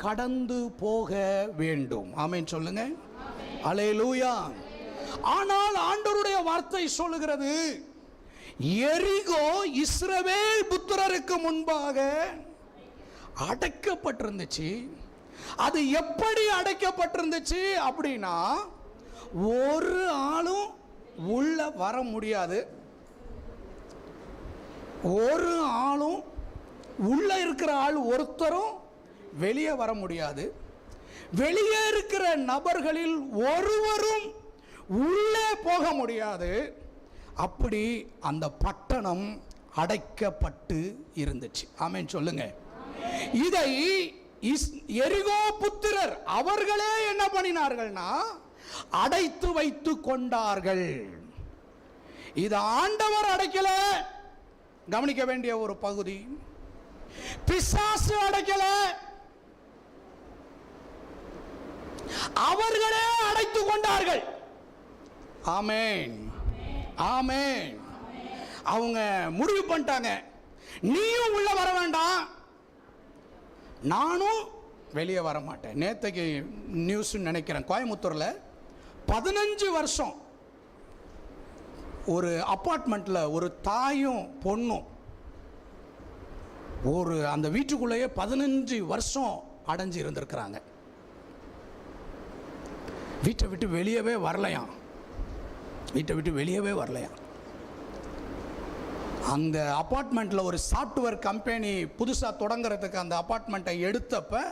கடந்து போக வேண்டும். ஆமென் சொல்லுங்க. அல்லேலூயா. ஆனால் ஆண்டவருடைய வார்த்தை சொல்லுகிறது, எரிகோ இஸ்ரவேல் புத்திரருக்கு முன்பாக அடைக்கப்பட்டிருந்துச்சு. அது எப்படி அடைக்கப்பட்டிருந்துச்சு அப்படின்னா, ஒரு ஆளும் உள்ள வர முடியாது, ஒரு ஆளும் உள்ள இருக்கிற ஆள் ஒருத்தரும் வெளியே வர முடியாது, வெளியே இருக்கிற நபர்களில் ஒருவரும் உள்ளே போக முடியாது. அப்படி அந்த பட்டணம் அடைக்கப்பட்டு இருந்துச்சு. ஆமென் சொல்லுங்க. இதை எரிகோ புத்திரர் அவர்களே என்ன பண்ணினார்கள்னா அடைத்து வைத்து கொண்டார்கள். இது ஆண்டவர் அடைக்கல, கவனிக்க வேண்டிய ஒரு பகுதி. பிசாசு அடைக்கல, அவர்களே அடைத்து கொண்டார்கள். ஆமென் ஆமென். அவங்க முடிவு பண்ணிட்டாங்க, நீயும் உள்ள வர வேண்டாம், நானும் வெளியே வர மாட்டேன். நேற்றுக்கு நியூஸ் நினைக்கிறேன், கோயம்புத்தூரில் 15 வருஷம் ஒரு அப்பார்ட்மெண்ட்டில் ஒரு தாயும் பொண்ணும் ஒரு அந்த வீட்டுக்குள்ளேயே 15 வருஷம் அடைஞ்சு இருந்திருக்கிறாங்க. வீட்டை விட்டு வெளியவே வரலையாம், வீட்டை விட்டு வெளியவே வரலையாம். அந்த அப்பார்ட்மெண்ட்டில் ஒரு சாஃப்ட்வேர் கம்பெனி புதுசாக தொடங்குறதுக்கு அந்த அப்பார்ட்மெண்ட்டை எடுத்தப்ப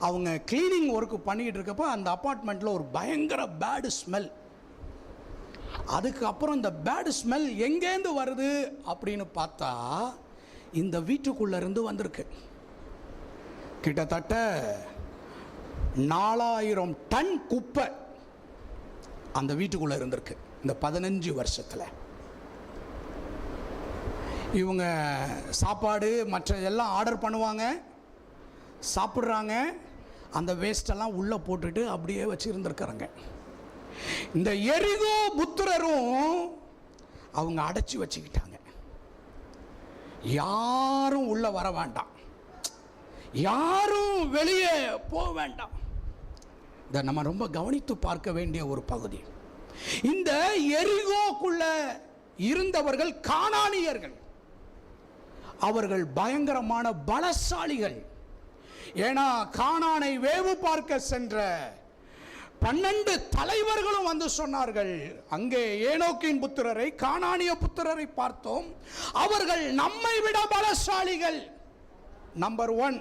அவங்க கிளீனிங் ஒர்க்கு பண்ணிக்கிட்டு இருக்கப்போ அந்த அப்பார்ட்மெண்ட்டில் ஒரு பயங்கர பேடு ஸ்மெல். அதுக்கப்புறம் இந்த பேடு ஸ்மெல் எங்கேருந்து வருது அப்படின்னு பார்த்தா இந்த வீட்டுக்குள்ளேருந்து வந்திருக்கு. கிட்டத்தட்ட 4000 டன் குப்பை அந்த வீட்டுக்குள்ளே இருந்திருக்கு இந்த 15 வருஷத்தில். இவங்க சாப்பாடு மற்ற எல்லாம் ஆர்டர் பண்ணுவாங்க, சாப்பிட்றாங்க, அந்த வேஸ்டெல்லாம் உள்ளே போட்டுட்டு அப்படியே வச்சுருந்துருக்குறாங்க. இந்த எரிகோ புத்திரரும் அவங்க அடைச்சி வச்சுக்கிட்டாங்க. யாரும் உள்ள வர வேண்டாம், யாரும் வெளியே போக வேண்டாம். இதை நம்ம ரொம்ப கவனித்து பார்க்க வேண்டிய ஒரு பகுதி. இந்த எரிகோக்குள்ள இருந்தவர்கள் கானானியர்கள். அவர்கள் பயங்கரமான பலசாலிகள். ஏன்னா கானானை வேவு பார்க்க சென்ற 12 தலைவர்களும் வந்து சொன்னார்கள், அங்கே ஏனோக்கின் புத்திரரை கானானிய புத்திரரை பார்த்தோம், அவர்கள் நம்மை விட பலசாலிகள். நம்பர் 1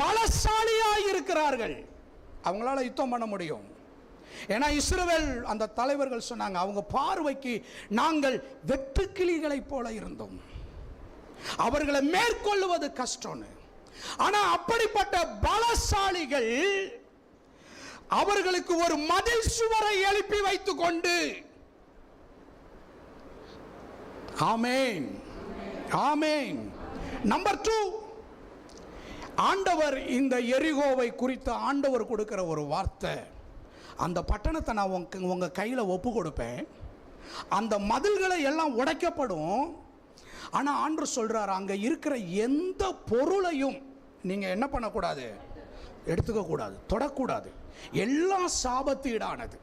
பலசாலியாய் இருக்கிறார்கள், அவங்களால யுத்தம் பண்ண முடியும். ஏன்னா இஸ்ரவேல் அந்த தலைவர்கள் சொன்னாங்க, அவங்க பார்வைக்கு நாங்கள் வெட்டுக்கிளிகளைப் போல இருந்தோம், அவர்களை மேற்கொள்வது கஷ்டம்னு. ஆனா அப்படிப்பட்ட பலசாலிகள் அவர்களுக்கு ஒரு மதில் சுவரை எழுப்பி வைத்துக் கொண்டு, ஆமென் ஆமென். நம்பர் 2, ஆண்டவர் இந்த எரிகோவை குறித்து ஆண்டவர் கொடுக்கிற ஒரு வார்த்தை, அந்த பட்டணத்தை நான் உங்க கையில் ஒப்பு கொடுப்பேன், அந்த மதில்களை எல்லாம் உடைக்கப்படும். ஆனால் ஆண்டவர் சொல்றார், அங்கே இருக்கிற எந்த பொருளையும் நீங்கள் என்ன பண்ணக்கூடாது, எடுத்துக்க கூடாது, தொடக்கூடாது. எல்லாம் சாபத்தீடானது,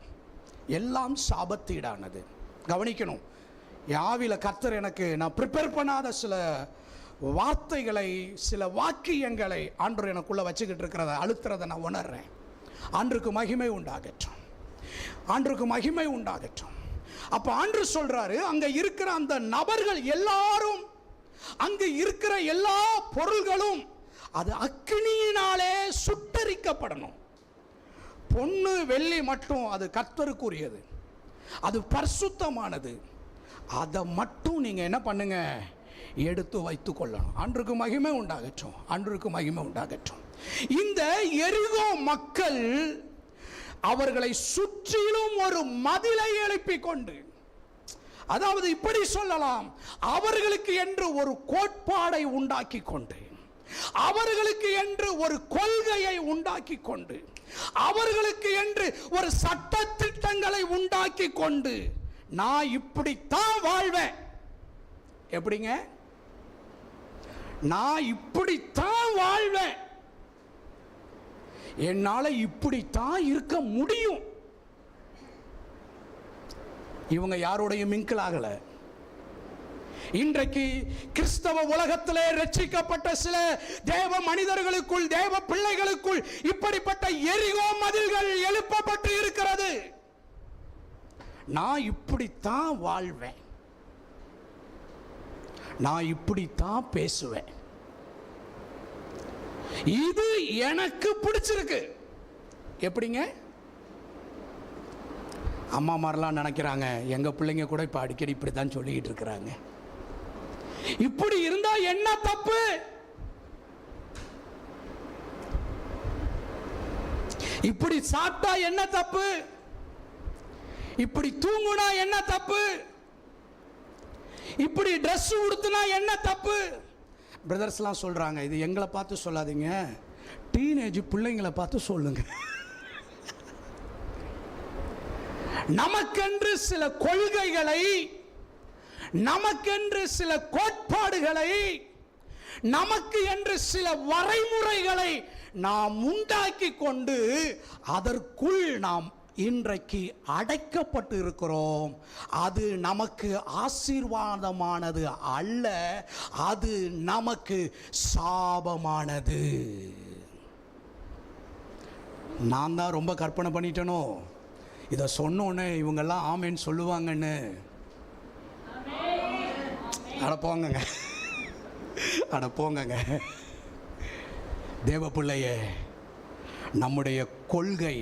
எல்லாம் சாபத்தீடானது. கவனிக்கணும், யாவில கர்த்தர் எனக்கு நான் ப்ரிப்பேர் பண்ணாத சில வார்த்தைகளை, சில வாக்கியங்களை ஆண்டவர் எனக்குள்ள வச்சுக்கிட்டு இருக்கிறத அழுத்துறதை நான் உணர்றேன். ஆண்டருக்கு மகிமை உண்டாகட்டும், ஆண்டருக்கு மகிமை உண்டாகட்டும். அப்ப ஆண்டவர் சொல்றாரு, அங்க இருக்கிற அந்த நபர்கள் எல்லாரும், அங்க இருக்கிற எல்லா பொருள்களும் அது அக்கினியினாலே சுட்டரிக்கப்படணும். பொன்னு வெள்ளி மட்டும் அது கர்த்தருக்குரியது, அது பரிசுத்தமானது, அதை மட்டும் நீங்க என்ன பண்ணுங்க, எடுத்து வைத்துக் கொள்ளணும். ஆண்டருக்கு மகிமை உண்டாகட்டும், ஆண்டருக்கு மகிமை உண்டாகட்டும். இந்த எரிகோ மக்கள் அவர்களை சுற்றிலும் ஒரு மதிலை எழுப்பிக் கொண்டு, அதாவது இப்படி சொல்லலாம், அவர்களுக்கு என்று ஒரு கோட்பாடை உண்டாக்கி கொண்டு, அவர்களுக்கு என்று ஒரு கொள்கையை உண்டாக்கி கொண்டு, அவர்களுக்கு என்று ஒரு சட்ட திட்டங்களை உண்டாக்கி கொண்டு, நான் இப்படித்தான் வாழ்வேன். எப்படிங்க? நான் இப்படித்தான் வாழ்வேன், என்னால இப்படித்தான் இருக்க முடியும். இவங்க யாரோடைய மிங்கிள் ஆகல. இன்றைக்கு கிறிஸ்தவ உலகத்திலே ரட்சிக்கப்பட்ட சில தேவ மனிதர்களுக்குள், தேவ பிள்ளைகளுக்குள் இப்படிப்பட்ட எரிகோ மதில்கள் எழுப்பப்பட்டு இருக்கிறது. நான் இப்படித்தான் வாழ்வேன், நான் இப்படித்தான் பேசுவேன், இது எனக்கு பிடிச்சிருக்கு. எப்படிங்க? அம்மா மாதிரிலாம் நினைக்கிறாங்க, எங்க பிள்ளைங்க கூட இப்ப அடிக்கடி இப்படித்தான் சொல்லிக்கிட்டு இருக்கிறாங்க. இப்படி இருந்தா என்ன தப்பு? இப்படி சாப்பிட்டா என்ன தப்பு? இப்படி தூங்குனா என்ன தப்பு? இப்படி Dress உடுத்தினா என்ன தப்பு? பிரதர்ஸ்லாம் சொல்றாங்க, இது எங்களை பார்த்து சொல்லாதீங்க, டீனேஜ் பிள்ளைங்களை பார்த்து சொல்லுங்க. நமக்கென்று சில கொள்கைகளை, நமக்கென்று சில கோட்பாடுகளை, நமக்கு என்று சில வரைமுறைகளை நாம் உண்டாக்கி கொண்டு அதற்குள் நாம் இன்றைக்கு அடைக்கப்பட்டு இருக்கிறோம். அது நமக்கு ஆசீர்வாதமானது அல்ல, அது நமக்கு சாபமானது. நான் தான் ரொம்ப கற்பனை பண்ணிட்டேனோ, இதை சொன்னோன்னே இவங்கெல்லாம் ஆமேன்னு சொல்லுவாங்கன்னு. அட போங்கங்க, அட போங்கங்க. தேவ பிள்ளையே, நம்முடைய கொள்கை,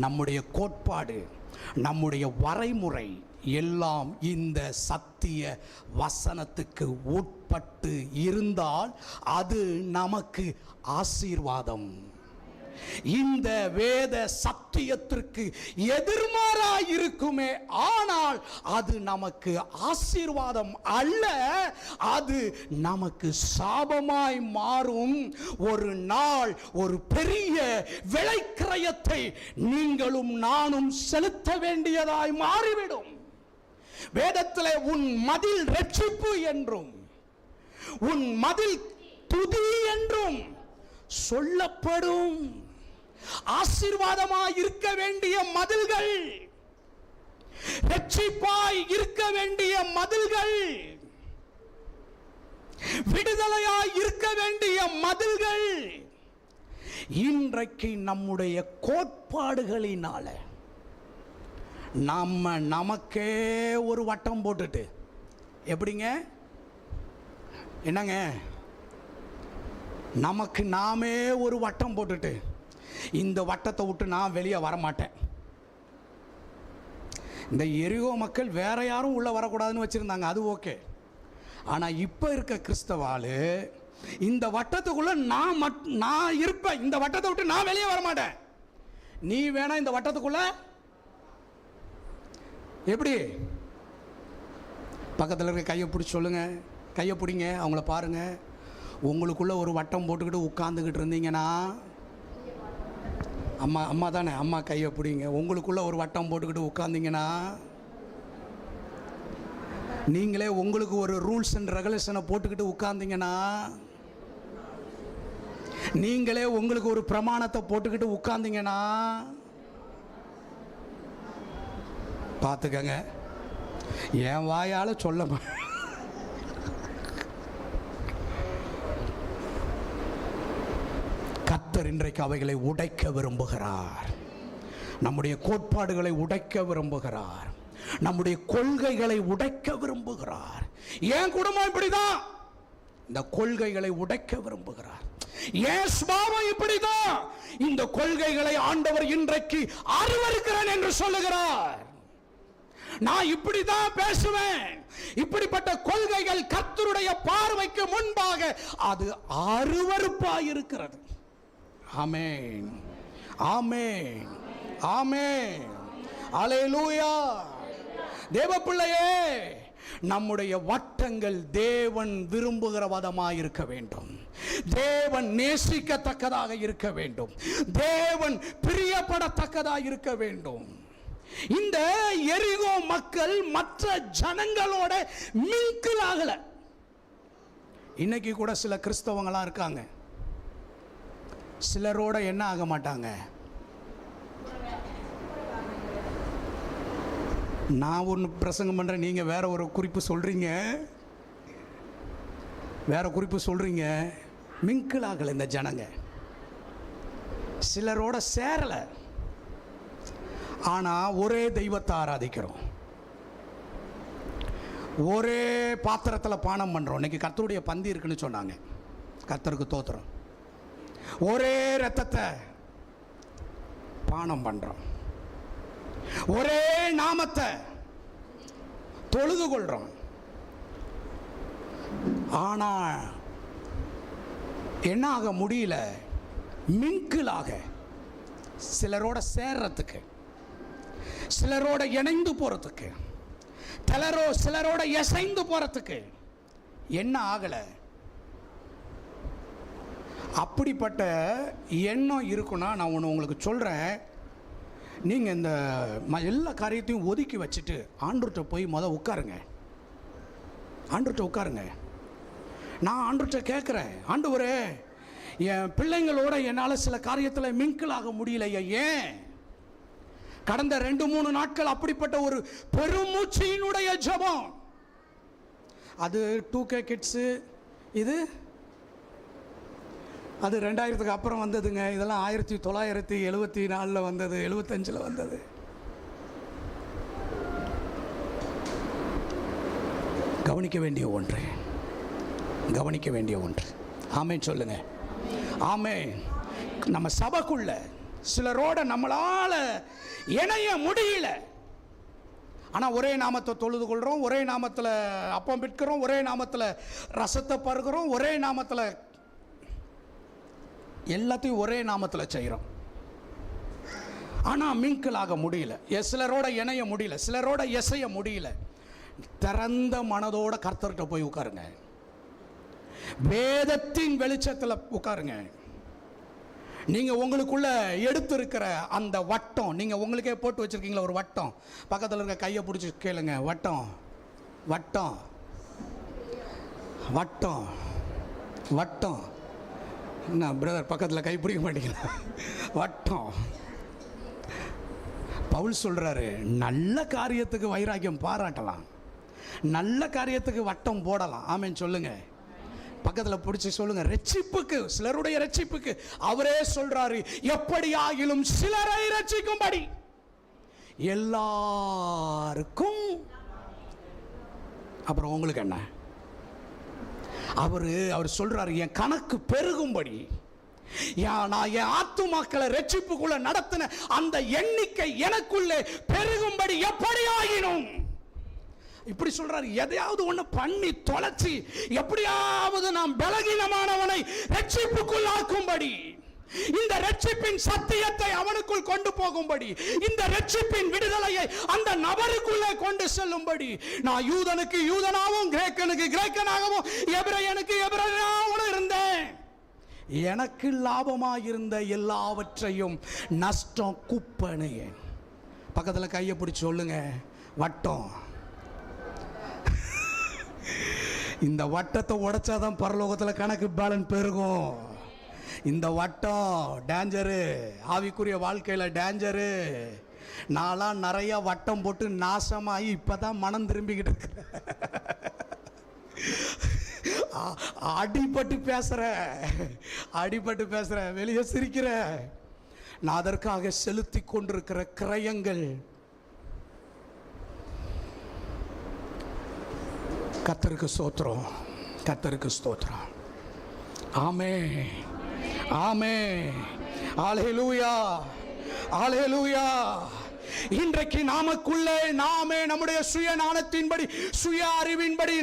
நம்முடைய கோட்பாடு, நம்முடைய வரைமுறை எல்லாம் இந்த சத்திய வசனத்துக்கு உட்பட்டு இருந்தால் அது நமக்கு ஆசீர்வாதம். இந்த வேத சத்தியத்திற்கு எதிர்மாறாய் இருக்குமே ஆனால் அது நமக்கு ஆசீர்வாதம் அல்ல, அது நமக்கு சாபமாய் மாறும். ஒரு நாள் ஒரு பெரிய விலைக்கிரயத்தை நீங்களும் நானும் செலுத்த வேண்டியதாய் மாறிவிடும். வேதத்திலே உன் மதில் ரட்சிப்பு என்றும் உன் மதில் துதி என்றும் சொல்லப்படும். ஆசீர்வாதமாய் இருக்க வேண்டிய மதில்கள், ரட்சிப்பாய் இருக்க வேண்டிய மதில்கள், விடுதலையாய் இருக்க வேண்டிய மதில்கள் இன்றைக்கு நம்முடைய கோட்பாடுகளினால நமக்கே ஒரு வட்டம் போட்டுட்டு, எப்படிங்க, என்னங்க, நமக்கு நாமே ஒரு வட்டம் போட்டுட்டு, இந்த வட்டத்தை விட்டு நான் வெளியே வரமாட்டேன். இந்த எரிகோ மக்கள் வேற யாரும் உள்ள வரக்கூடாதுன்னு வச்சிருந்தாங்க, அது ஓகே. ஆனால் இப்போ இருக்க கிறிஸ்தவாளு இந்த வட்டத்துக்குள்ள நான் இருப்பேன், இந்த வட்டத்தை விட்டு நான் வெளியே வரமாட்டேன், நீ வேணா இந்த வட்டத்துக்குள்ள. எப்படி? பக்கத்தில் இருக்க கையை பிடிச்சி சொல்லுங்க, கையை பிடிங்க, அவங்கள பாருங்க. உங்களுக்குள்ள ஒரு வட்டம் போட்டுக்கிட்டு உட்காந்துக்கிட்டு இருந்தீங்கன்னா, அம்மா தானே, அம்மா கையை பிடிங்க. உங்களுக்குள்ள ஒரு வட்டம் போட்டுக்கிட்டு உட்கார்ந்தீங்கன்னா, நீங்களே உங்களுக்கு ஒரு ரூல்ஸ் அண்ட் ரெகுலேஷனை போட்டுக்கிட்டு உட்கார்ந்தீங்கன்னா, நீங்களே உங்களுக்கு ஒரு பிரமாணத்தை போட்டுக்கிட்டு உட்கார்ந்தீங்கன்னா, பார்த்துக்கங்க, என் வாயால சொல்ல கர்த்தர் இன்றைக்கு அவைகளை உடைக்க விரும்புகிறார். நம்முடைய கோட்பாடுகளை உடைக்க விரும்புகிறார், நம்முடைய கொள்கைகளை உடைக்க விரும்புகிறார். என் குடும்பம் இப்படிதான், இந்த கொள்கைகளை உடைக்க விரும்புகிறார். என் சுபாவம் இப்படிதான், இந்த கொள்கைகளை ஆண்டவர் இன்றைக்கு அருவருக்கிறேன் என்று சொல்லுகிறார். நான் இப்படிதான் பேசுவேன். இப்படிப்பட்ட கொள்கைகள் கர்த்தருடைய பார்வைக்கு முன்பாக அது அருவருப்பாய் இருக்கிறது. ஆமென், ஆமென், ஆமென், அல்லேலூயா. தேவ பிள்ளையே, நம்முடைய வட்டங்கள் தேவன் விரும்புகிற வதமாய் இருக்க வேண்டும், தேவன் நேசிக்கத்தக்கதாக இருக்க வேண்டும், தேவன் பிரியப்படத்தக்கதாக இருக்க வேண்டும். இந்த எரிகோ மக்கள் மற்ற ஜனங்களோட மிங்கிள் ஆகல. இன்னைக்கு கூட சில கிறிஸ்தவங்களா இருக்காங்க, சிலரோட என்ன ஆக மாட்டாங்க. நான் ஒன்று பிரசங்கம் பண்ணுறேன், நீங்கள் வேற ஒரு குறிப்பு சொல்கிறீங்க, வேற குறிப்பு சொல்கிறீங்க. மிங்கிள் ஆகலை இந்த ஜனங்க, சிலரோட சேரலை. ஆனால் ஒரே தெய்வத்தை ஆராதிக்கிறோம், ஒரே பாத்திரத்தில் பானம் பண்ணுறோம். இன்னைக்கு கர்த்தருடைய பந்தி இருக்குன்னு சொன்னாங்க, கர்த்தருக்கு தோத்திரம். ஒரே ரத்தத்தை பானம் பண்ணுறோம், ஒரே நாமத்தை தொழுது கொள்றோம். ஆனால் என்ன ஆக முடியல, மிங்கிளாக சிலரோட சேர்றதுக்கு, சிலரோட இணைந்து போறதுக்கு, சிலரோட இசைந்து போறதுக்கு என்ன ஆகலை. அப்படிப்பட்ட எண்ணம் இருக்குன்னா நான் ஒன்று உங்களுக்கு சொல்கிறேன். நீங்கள் இந்த எல்லா காரியத்தையும் ஒதுக்கி வச்சுட்டு ஆண்டவர்கிட்ட போய் உட்காருங்க. ஆண்டவர்கிட்ட உட்காருங்க. நான் ஆண்டவர்கிட்ட கேட்குறேன், ஆண்டவரே என் பிள்ளைங்களோட என்னால் சில காரியத்தில் மிங்கிள் ஆக முடியலையே, ஏன்? கடந்த 2-3 நாட்கள் அப்படிப்பட்ட ஒரு பெருமூச்சியினுடைய ஜெபம். அது 2K கிட்ஸு, அது 2000க்கு அப்புறம் வந்ததுங்க. இதெல்லாம் 1974 வந்தது, 75 வந்தது. கவனிக்க வேண்டிய ஒன்று, கவனிக்க வேண்டிய ஒன்று. ஆமென் சொல்லுங்க. ஆமென். நம்ம சபைக்குள்ள சிலரோட நம்மளால இணைய முடியல. ஆனால் ஒரே நாமத்தை தொழுது கொள்கிறோம், ஒரே நாமத்தில் அப்பம் பிற்கிறோம், ஒரே நாமத்தில் ரசத்தை பருகிறோம், ஒரே நாமத்தில் எல்லாத்தையும் ஒரே நாமத்தில் செய்கிறோம். ஆனால் மிங்கிள் ஆக முடியல, சிலரோட இணைய முடியல, சிலரோட இசைய முடியல. திறந்த மனதோட கர்த்தர்கிட்ட போய் உட்காருங்க, வேதத்தின் வெளிச்சத்தில் உட்காருங்க. நீங்கள் உங்களுக்குள்ள எடுத்திருக்கிற அந்த வட்டம், நீங்கள் உங்களுக்கே போட்டு வச்சுருக்கீங்களா ஒரு வட்டம், பக்கத்தில் இருக்க கையை பிடிச்சி கேளுங்க, வட்டம் வட்டம் வட்டம் வட்டம். என்ன பிரதர் பக்கத்தில் கை பிடிக்க மாட்டேங்களா? வட்டம். பவுல் சொல்கிறாரு, நல்ல காரியத்துக்கு வைராக்கியம் பாராட்டலாம், நல்ல காரியத்துக்கு வட்டம் போடலாம். ஆமென் சொல்லுங்க. பக்கத்தில் பிடிச்சி சொல்லுங்க, ரட்சிப்புக்கு, சிலருடைய ரட்சிப்புக்கு அவரே சொல்றாரு, எப்படியாகிலும் சிலரை ரட்சிக்கும்படி எல்லாருக்கும். அப்புறம் உங்களுக்கு என்ன? அவர் சொல்றாரு, என் கணக்கு பெருகும்படி, நான் என் ஆத்துமாக்களை ரட்சிப்புக்குள்ள நடத்தின அந்த எண்ணிக்கை எனக்குள்ளே பெருகும்படி எப்படியாகினும். இப்படி சொல்றாரு. எதையாவது ஒண்ணு பண்ணி தொலைச்சி எப்படியாவது நாம் பலகீனமானவனை ரட்சிப்புக்குள்ளாக்கும்படி, இந்த ரட்சிப்பின் சத்தியத்தை அவனுக்குள் கொண்டு போகும்படி, இந்த ரட்சிப்பின் விடுதலையை அந்த நபருக்குள்ளே கொண்டு செல்லும்படி, நான் யூதனுக்கு யூதனாகவும் கிரேக்கனுக்கு கிரேக்கனாகவும் எபிரேயனுக்கு எபிரேயனாகவும் இருந்தேன். எனக்கு லாபமாயிருந்த எல்லாவற்றையும் நஷ்டம் குப்பனையேன். பக்கத்தில் கையை பிடிச்சி சொல்லுங்க, வட்டம். இந்த வட்டத்தை உடைச்சாதான் பரலோகத்தில் கணக்கு பேலன்ஸ் பெருகும். இந்த வட்டம் டேஞ்சரு, ஆவிக்குரிய வாழ்க்கையில் டேஞ்சரு. நான்லாம் நிறைய வட்டம் போட்டு நாசமாகி இப்பதான் மனம் திரும்பிக்கிட்டு இருக்கு. அடிபட்டு பேசுற, வெளியே சிரிக்கிற. நான் அதற்காக செலுத்தி கொண்டிருக்கிற கிரயங்கள் கர்த்தருக்கு ஸ்தோத்திரம், கர்த்தருக்கு ஸ்தோத்திரம். ஆமென், ஆமென், ஹல்லேலூயா, ஹல்லேலூயா. இன்றைக்கு நமக்குள்ளே நாமே நம்முடைய சுயஞானத்தின்படி, சுய அறிவின்படி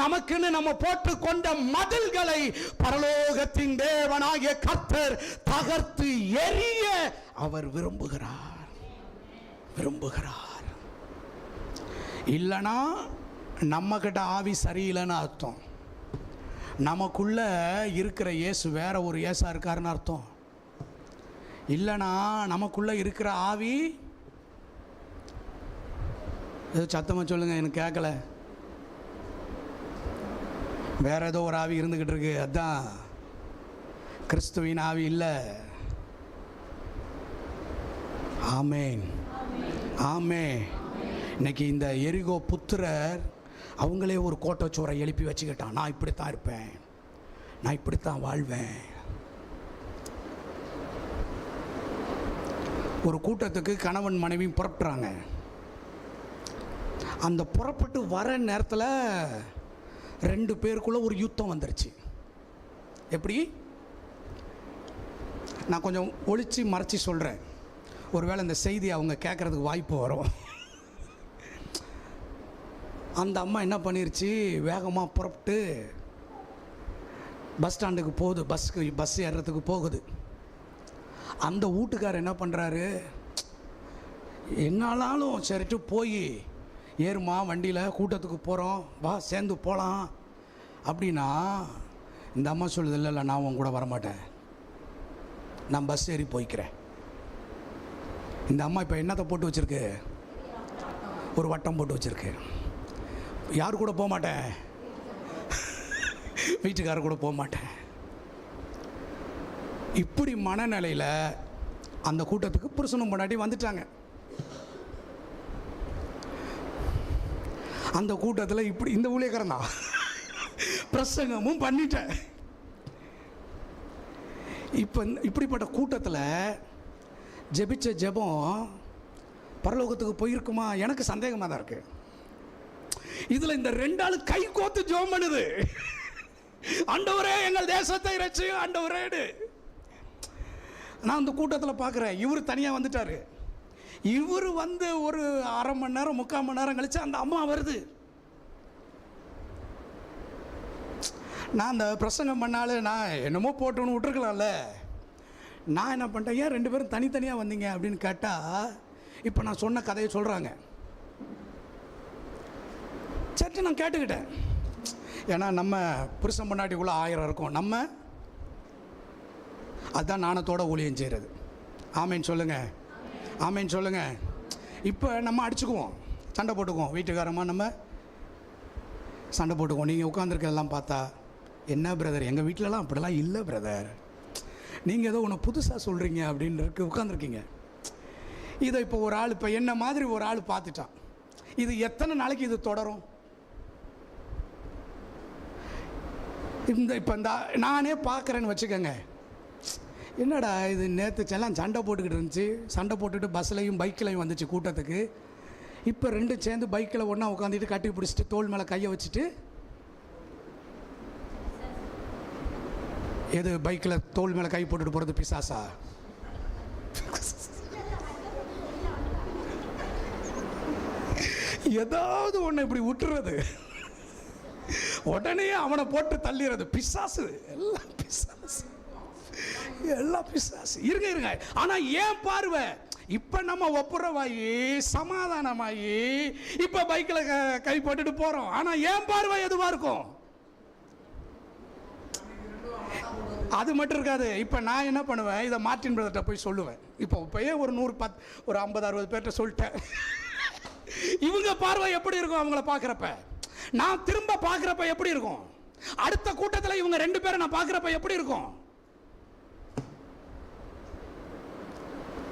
நமக்குன்னு நம்ம போட்டு கொண்ட மதில்களை பரலோகத்தின் தேவனாகிய கர்த்தர் தகர்த்து எறிய அவர் விரும்புகிறார். இல்லனா நம்ம கிட்ட ஆவி சரியில்லைன்னு அர்த்தம். நமக்குள்ள இருக்கிற இயேசு வேற ஒரு இயேசா இருக்காருன்னு அர்த்தம். இல்லைனா நமக்குள்ள இருக்கிற ஆவி, சத்தமாக சொல்லுங்க, எனக்கு கேட்கல, வேற ஏதோ ஒரு ஆவி இருந்துகிட்டு இருக்கு. அதான் கிறிஸ்துவின் ஆவி இல்லை. ஆமேன், ஆமேன். இன்னைக்கு இந்த எரிகோ புத்திரர் அவங்களே ஒரு கோட்டச்சோரை எழுப்பி வச்சுக்கிட்டான். நான் இப்படித்தான் இருப்பேன், நான் இப்படித்தான் வாழ்வேன். ஒரு கூட்டத்துக்கு கணவன் மனைவி புறப்படுறாங்க. அந்த புறப்பட்டு வர நேரத்தில் 2 பேருக்குள்ள ஒரு யுத்தம் வந்துருச்சு. எப்படி? நான் கொஞ்சம் ஒளிச்சு மறைச்சி சொல்கிறேன், ஒருவேளை இந்த செய்தி அவங்க கேட்குறதுக்கு வாய்ப்பு வரும். அந்த அம்மா என்ன பண்ணிருச்சு, வேகமாக புறப்பட்டு பஸ் ஸ்டாண்டுக்கு போகுது, பஸ் ஏறுறதுக்கு போகுது. அந்த வீட்டுக்காரர் என்ன பண்ணுறாரு, என்னாலும் சரிட்டு போய் ஏறுமா வண்டியில், கூட்டத்துக்கு போகிறோம், வா சேர்ந்து போகலாம் அப்படின்னா, இந்த அம்மா சொல்லுது, இல்லை இல்லை நான் உன் கூட வரமாட்டேன், நான் பஸ் ஏறி போய்க்கிறேன். இந்த அம்மா இப்போ என்னத்தை போட்டு வச்சுருக்கு, ஒரு வட்டம் போட்டு வச்சுருக்கு. யார் கூட போக மாட்டேன், வீட்டுக்காரர் கூட போக மாட்டேன். இப்படி மனநிலையில் அந்த கூட்டத்துக்கு புருஷனும் பொண்டாட்டி வந்துட்டாங்க. அந்த கூட்டத்தில் இப்படி இந்த ஊழியக்காரன் தான் பிரசங்கமும் பண்ணிட்டேன். இப்போ இப்படிப்பட்ட கூட்டத்தில் ஜெபிச்ச ஜெபம் பரலோகத்துக்கு போயிருக்குமா? எனக்கு சந்தேகமாக தான் இருக்கு. இதில் இந்த 2 ஆளு கை கோத்து ஜெபம் பண்ணுது, ஆண்டவரே எங்கள் தேசத்தை ரட்சியும் ஆண்டவரே. நான் அந்த கூட்டத்தில் பார்க்குறேன், இவர் தனியாக வந்துட்டார். இவர் வந்து ஒரு அரை மணி நேரம் 3/4 மணி நேரம் கழிச்சு அந்த அம்மா வருது. நான் அந்த பிரசங்கம் பண்ணாலும் நான் என்னமோ போட்டோன்னு விட்டுருக்கலாம்ல. நான் என்ன பண்ணிட்டேன், ஏன் 2 பேரும் தனித்தனியாக வந்தீங்க அப்படின்னு கேட்டால், இப்போ நான் சொன்ன கதையை சொல்கிறாங்க. சரி நான் கேட்டுக்கிட்டேன். ஏன்னா நம்ம புருஷன் பொண்டாட்டிக்குள்ளே 1000 இருக்கும். நம்ம அதுதான் நாணத்தோட ஊழியம் செய்கிறது. ஆமேன்னு சொல்லுங்கள், ஆமேன்னு சொல்லுங்கள். இப்போ நம்ம அடிச்சுக்குவோம், சண்டை போட்டுக்குவோம், வீட்டுக்காரமாக நம்ம சண்டை போட்டுக்குவோம். நீங்கள் உட்காந்துருக்கதெல்லாம் பார்த்தா, என்ன பிரதர் எங்கள் வீட்டிலலாம் அப்படிலாம் இல்லை பிரதர், நீங்கள் ஏதோ ஒன்று புதுசாக சொல்கிறீங்க அப்படின்னு உட்காந்துருக்கீங்க. இதை இப்போ ஒரு ஆள், இப்போ என்ன மாதிரி ஒரு ஆள் பார்த்துட்டான். இது எத்தனை நாளைக்கு இது தொடரும்? இப்போ இந்த நானே பார்க்குறேன்னு வச்சுக்கோங்க, என்னடா இது நேற்று எல்லாம் சண்டை போட்டுக்கிட்டு இருந்துச்சு, சண்டை போட்டுட்டு பஸ்லையும் பைக்கிலையும் வந்துச்சு கூட்டத்துக்கு. இப்போ 2 சேர்ந்து பைக்கில் ஒன்றா உட்காந்துட்டு கட்டி பிடிச்சிட்டு தோள் மேலே கையை வச்சுட்டு, எது பைக்கில் தோள் மேலே கை போட்டுட்டு போகிறது பிசாசா? ஏதாவது ஒன்று இப்படி விட்டுறது, உடனே அவனை போட்டு தள்ளிடுறது. பிசாசு, எல்லாம் பிசாசு, எல்லாம் பிசாசு. இருங்க. ஆனா ஏன் பார்வை, இப்ப நம்ம ஒப்புரவாயி சமாதானமாயி இப்ப பைக்ல கை போட்டுட்டு போறோம். ஆனா ஏன் பார்வை எதுவா இருக்கும்? அது மட்டும் இருக்காது. இப்ப நான் என்ன பண்ணுவேன், இதை மார்ட்டின் பிரதர்கிட்ட போய் சொல்லுவேன். இப்பயே ஒரு 100 ஒரு 50-60 பேர்கிட்ட சொல்லிட்டேன். இவங்க பார்வை எப்படி இருக்கும் அவங்கள பார்க்குறப்ப, நான் திரும்ப பார்க்குறப்ப எப்படி இருக்கும், அடுத்த கூட்டத்தில் இவங்க 2 பேரை நான் பார்க்குறப்ப எப்படி இருக்கும்?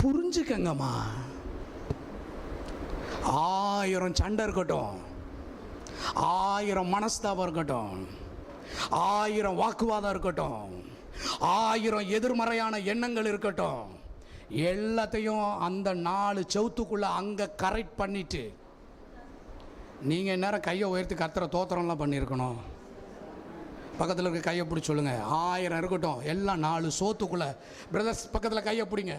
புரிஞ்சுக்கங்கம்மா. 1000 சண்டை இருக்கட்டும், 1000 மனஸ்தாபம் இருக்கட்டும், 1000 வாக்குவாதம் இருக்கட்டும், 1000 எதிர்மறையான எண்ணங்கள் இருக்கட்டும், எல்லாத்தையும் அந்த 4 செவுத்துக்குள்ள அங்கே கரெக்ட் பண்ணிட்டு, நீங்கள் நேரம் கையை உயர்த்தி கர்த்தரை தோத்திரம்லாம் பண்ணியிருக்கணும். பக்கத்தில் இருக்க கையை பிடிச்சி சொல்லுங்க, 1000 இருக்கட்டும், எல்லாம் 4 சோத்துக்குள்ள. பிரதர்ஸ் பக்கத்தில் கையை பிடிங்க,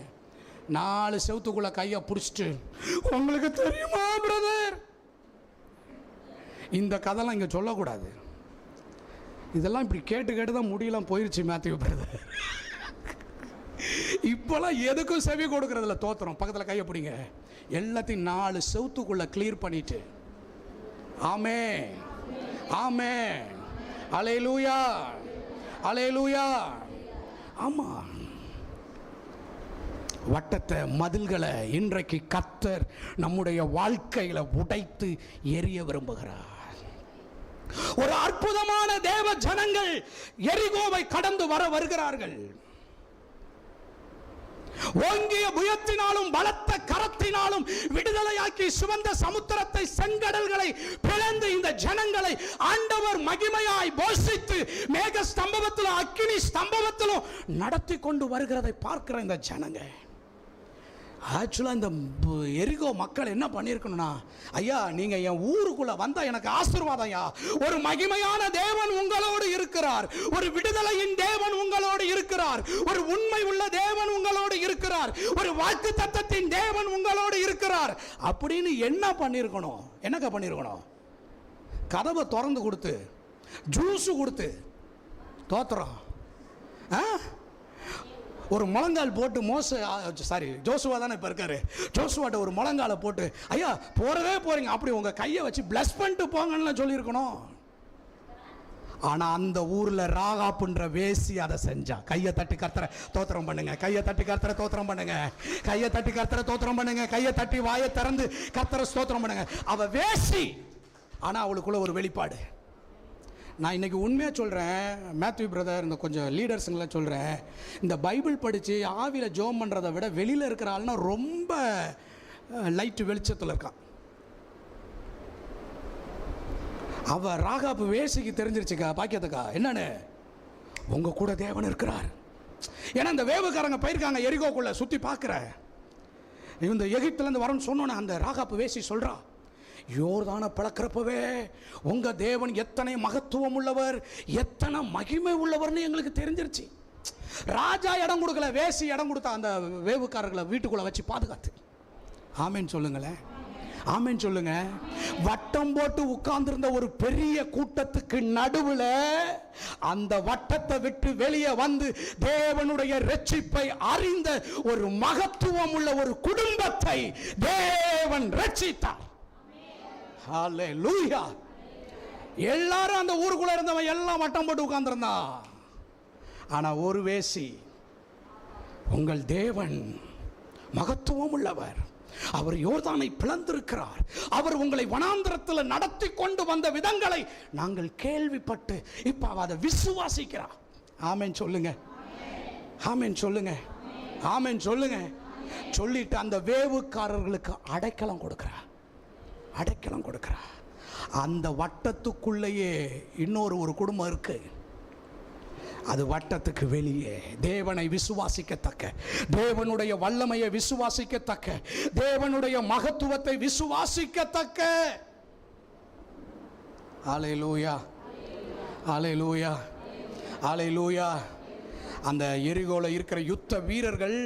4 செவுத்துக்குள்ள கையை பிடிச்சிட்டு, உங்களுக்கு தெரியுமா பிரதர், இந்த கதைலாம் இங்கே சொல்லக்கூடாது. இதெல்லாம் இப்படி கேட்டு தான் முடியலாம் போயிருச்சு மேத்யூ பிரதர். இப்போலாம் எதுக்கும் செவி கொடுக்கறதில்ல, தோத்திரம். பக்கத்தில் கையை பிடிங்க, எல்லாத்தையும் 4 செவுத்துக்குள்ள கிளியர் பண்ணிட்டு, ஆமே ஆமே, அல்லேலூயா அல்லேலூயா. ஆமா, வட்டத்தை மதில்களை இன்றைக்கு கர்த்தர் நம்முடைய வாழ்க்கையில உடைத்து எரிய விரும்புகிறார். ஒரு அற்புதமான தேவ ஜனங்கள் எரிகோவை கடந்து வருகிறார்கள். ஓங்கிய புயத்தினாலும் பலத்த கரத்தினாலும் விடுதலையாக்கி சுமந்த சமுத்திரத்தை, செங்கடல்களை பிளந்து இந்த ஜனங்களை ஆண்டவர் மகிமையாய் போஷித்து மேக ஸ்தம்பத்திலும் அக்கினி ஸ்தம்பத்திலும் நடத்தி கொண்டு வருகிறதை பார்க்கிற இந்த ஜனங்க. ஆக்சுவலாக இந்த எரிகோ மக்கள் என்ன பண்ணியிருக்கணும்னா, ஐயா நீங்கள் என் ஊருக்குள்ளே வந்தால் எனக்கு ஆசீர்வாதம் ஐயா, ஒரு மகிமையான தேவன் உங்களோடு இருக்கிறார், ஒரு விடுதலையின் தேவன் உங்களோடு இருக்கிறார், ஒரு உண்மை உள்ள தேவன் உங்களோடு இருக்கிறார், ஒரு வாக்குத்தத்தத்தின் தேவன் உங்களோடு இருக்கிறார் அப்படின்னு என்ன பண்ணியிருக்கணும்? என்னக்கா பண்ணியிருக்கணும்? கதவை திறந்து கொடுத்து ஜூஸ் கொடுத்து தோத்துறோம். ஒரு முழங்கால் போட்டு ஜோசுவா தானே இப்போ இருக்காரு, ஜோசுவாட்ட ஒரு முழங்கால போட்டு ஐயா போறதே போறீங்க அப்படி உங்க கையை வச்சு பிளஸ் பண்ணிட்டு போங்கன்னு சொல்லியிருக்கணும். ஆனா அந்த ஊர்ல ராகாப்புன்ற வேசி அதை செஞ்சா. கையை தட்டி கர்த்தரை தோத்திரம் பண்ணுங்க, கையை தட்டி கர்த்தரை தோத்திரம் பண்ணுங்க, கையை தட்டி கர்த்தரை தோத்திரம் பண்ணுங்க, கையை தட்டி வாயை திறந்து கர்த்தரை ஸ்தோத்திரம் பண்ணுங்க. அவ வேசி, ஆனா அவளுக்குள்ள ஒரு வெளிப்பாடு. நான் இன்றைக்கி உண்மையாக சொல்கிறேன், மேத்யூ பிரதர் இந்த கொஞ்சம் லீடர்ஸுங்களாம் சொல்கிறேன், இந்த பைபிள் படித்து ஆவியில் ஜோம் பண்ணுறதை விட வெளியில் இருக்கிற ஆள்னா ரொம்ப லைட்டு வெளிச்சத்தில் இருக்கான். அவள் ராகாப்பு வேசிக்கு தெரிஞ்சிருச்சுக்கா, பாக்கியத்துக்கா என்னன்னு, உங்கள் கூட தேவன் இருக்கிறார். ஏன்னா இந்த வேவுக்காரங்க போயிருக்காங்க எரிகோக்குள்ளே சுற்றி பார்க்குற, இந்த எகிப்துலேருந்து வரணும்னு சொன்னோன்னே அந்த ராகாப்பு வேசி சொல்கிறா, யோர்தானை பிளக்கிறப்பவே உங்க தேவன் எத்தனை மகத்துவம் உள்ளவர், எத்தனை மகிமை உள்ளவர்னு எங்களுக்கு தெரிஞ்சிருச்சு. ராஜா இடம் கொடுக்கல, வேசி இடம் கொடுத்தா அந்த வேவுக்காரர்களை வீட்டுக்குள்ள வச்சு பாதுகாத்து. ஆமேன் சொல்லுங்களேன், ஆமேன் சொல்லுங்க. வட்டம் போட்டு உட்கார்ந்திருந்த ஒரு பெரிய கூட்டத்துக்கு நடுவில் அந்த வட்டத்தை விட்டு வெளியே வந்து தேவனுடைய ரட்சிப்பை அறிந்த ஒரு மகத்துவம் உள்ள ஒரு குடும்பத்தை தேவன் ரட்சித்தார். ஹல்லேலூயா. எல்லாரும் அந்த ஊருக்குள்ள இருந்தவன் எல்லாம் வட்டம் போட்டு உட்கார்ந்திருந்தா. ஆனா ஒரு வேசி, உங்கள் தேவன் மகத்துவம் உள்ளவர், அவர் யோர்தானை பிளந்திருக்கிறார், அவர் உங்களை வனாந்தரத்தில் நடத்தி கொண்டு வந்த விதங்களை நாங்கள் கேள்விப்பட்டு இப்ப அதை விசுவாசிக்கிறார். ஆமென் சொல்லுங்க, ஆமென் சொல்லுங்க, ஆமென் சொல்லுங்க. சொல்லிட்டு அந்த வேவுக்காரர்களுக்கு அடைக்கலம் கொடுக்கிறார், அடைக்கலம் கொடுக்கிறார். அந்த வட்டத்துக்குள்ளேயே இன்னொரு குடும்பம் இருக்கு. அது வட்டத்துக்கு வெளியே தேவனை விசுவாசிக்கத்தக்க, தேவனுடைய வல்லமையை விசுவாசிக்கத்தக்க, தேவனுடைய மகத்துவத்தை விசுவாசிக்கத்தக்க. அல்லேலூயா, அல்லேலூயா, அல்லேலூயா. அந்த எரிகோல இருக்கிற யுத்த வீரர்கள்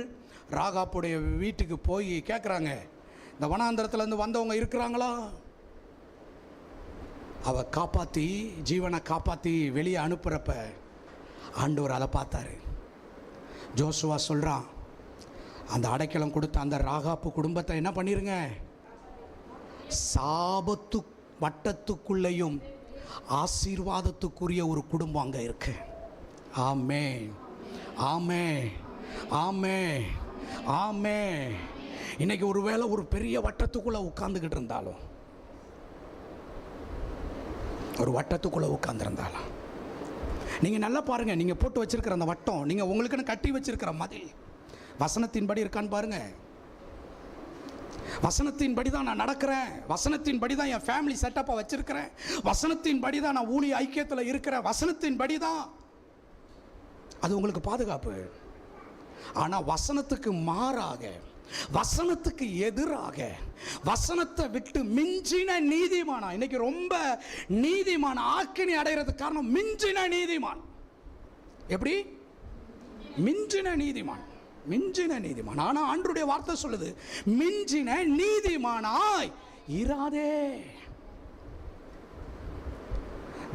ராகாப்புடைய வீட்டுக்கு போய் கேட்குறாங்க, இந்த வனாந்தரத்துலேருந்து வந்தவங்க இருக்கிறாங்களா? அவ காப்பாற்றி, ஜீவனை காப்பாற்றி வெளியே அனுப்புகிறப்ப ஆண்டவர் அதை பார்த்தாரு. ஜோசுவா சொல்கிறான், அந்த அடைக்கலம் கொடுத்த அந்த ராகாப்பு குடும்பத்தை என்ன பண்ணிருங்க, சாபத்து வட்டத்துக்குள்ளேயும் ஆசீர்வாதத்துக்குரிய ஒரு குடும்பம் அங்கே இருக்கு. ஆமே, ஆமே, ஆமே, ஆமே. இன்னைக்கு ஒருவேளை ஒரு பெரிய வட்டத்துக்குள்ள உட்கார்ந்துக்கிட்டு இருந்தாலும், ஒரு வட்டத்துக்குள்ள உட்கார்ந்துருந்தாலும், நீங்க நல்லா பாருங்க, நீங்க போட்டு வச்சிருக்கிற அந்த வட்டம், நீங்க உங்களுக்குன்னு கட்டி வச்சிருக்கிற மதில் வசனத்தின்படி இருக்கான்னு பாருங்க. வசனத்தின்படி தான் நான் நடக்கிறேன், வசனத்தின்படி தான் என் ஃபேமிலி செட்டப்பை வச்சிருக்கிறேன், வசனத்தின்படி தான் நான் ஊழிய ஐக்கியத்தில் இருக்கிறேன், வசனத்தின்படி தான் அது உங்களுக்கு பாதுகாப்பு. ஆனால் வசனத்துக்கு மாறாக, வசனத்துக்கு எதிராக, வசனத்தை விட்டு மிஞ்சின நீதிமானா, இன்னைக்கு ரொம்ப நீதிமான் ஆக்கினி அடைகிறதுக்கு காரணம் மிஞ்சின நீதிமான். எப்படி மிஞ்சின நீதிமான், மிஞ்சின நீதிமான். ஆனா ஆண்டவருடைய வார்த்தை சொல்லுது, மிஞ்சின நீதிமானாய் இராதே.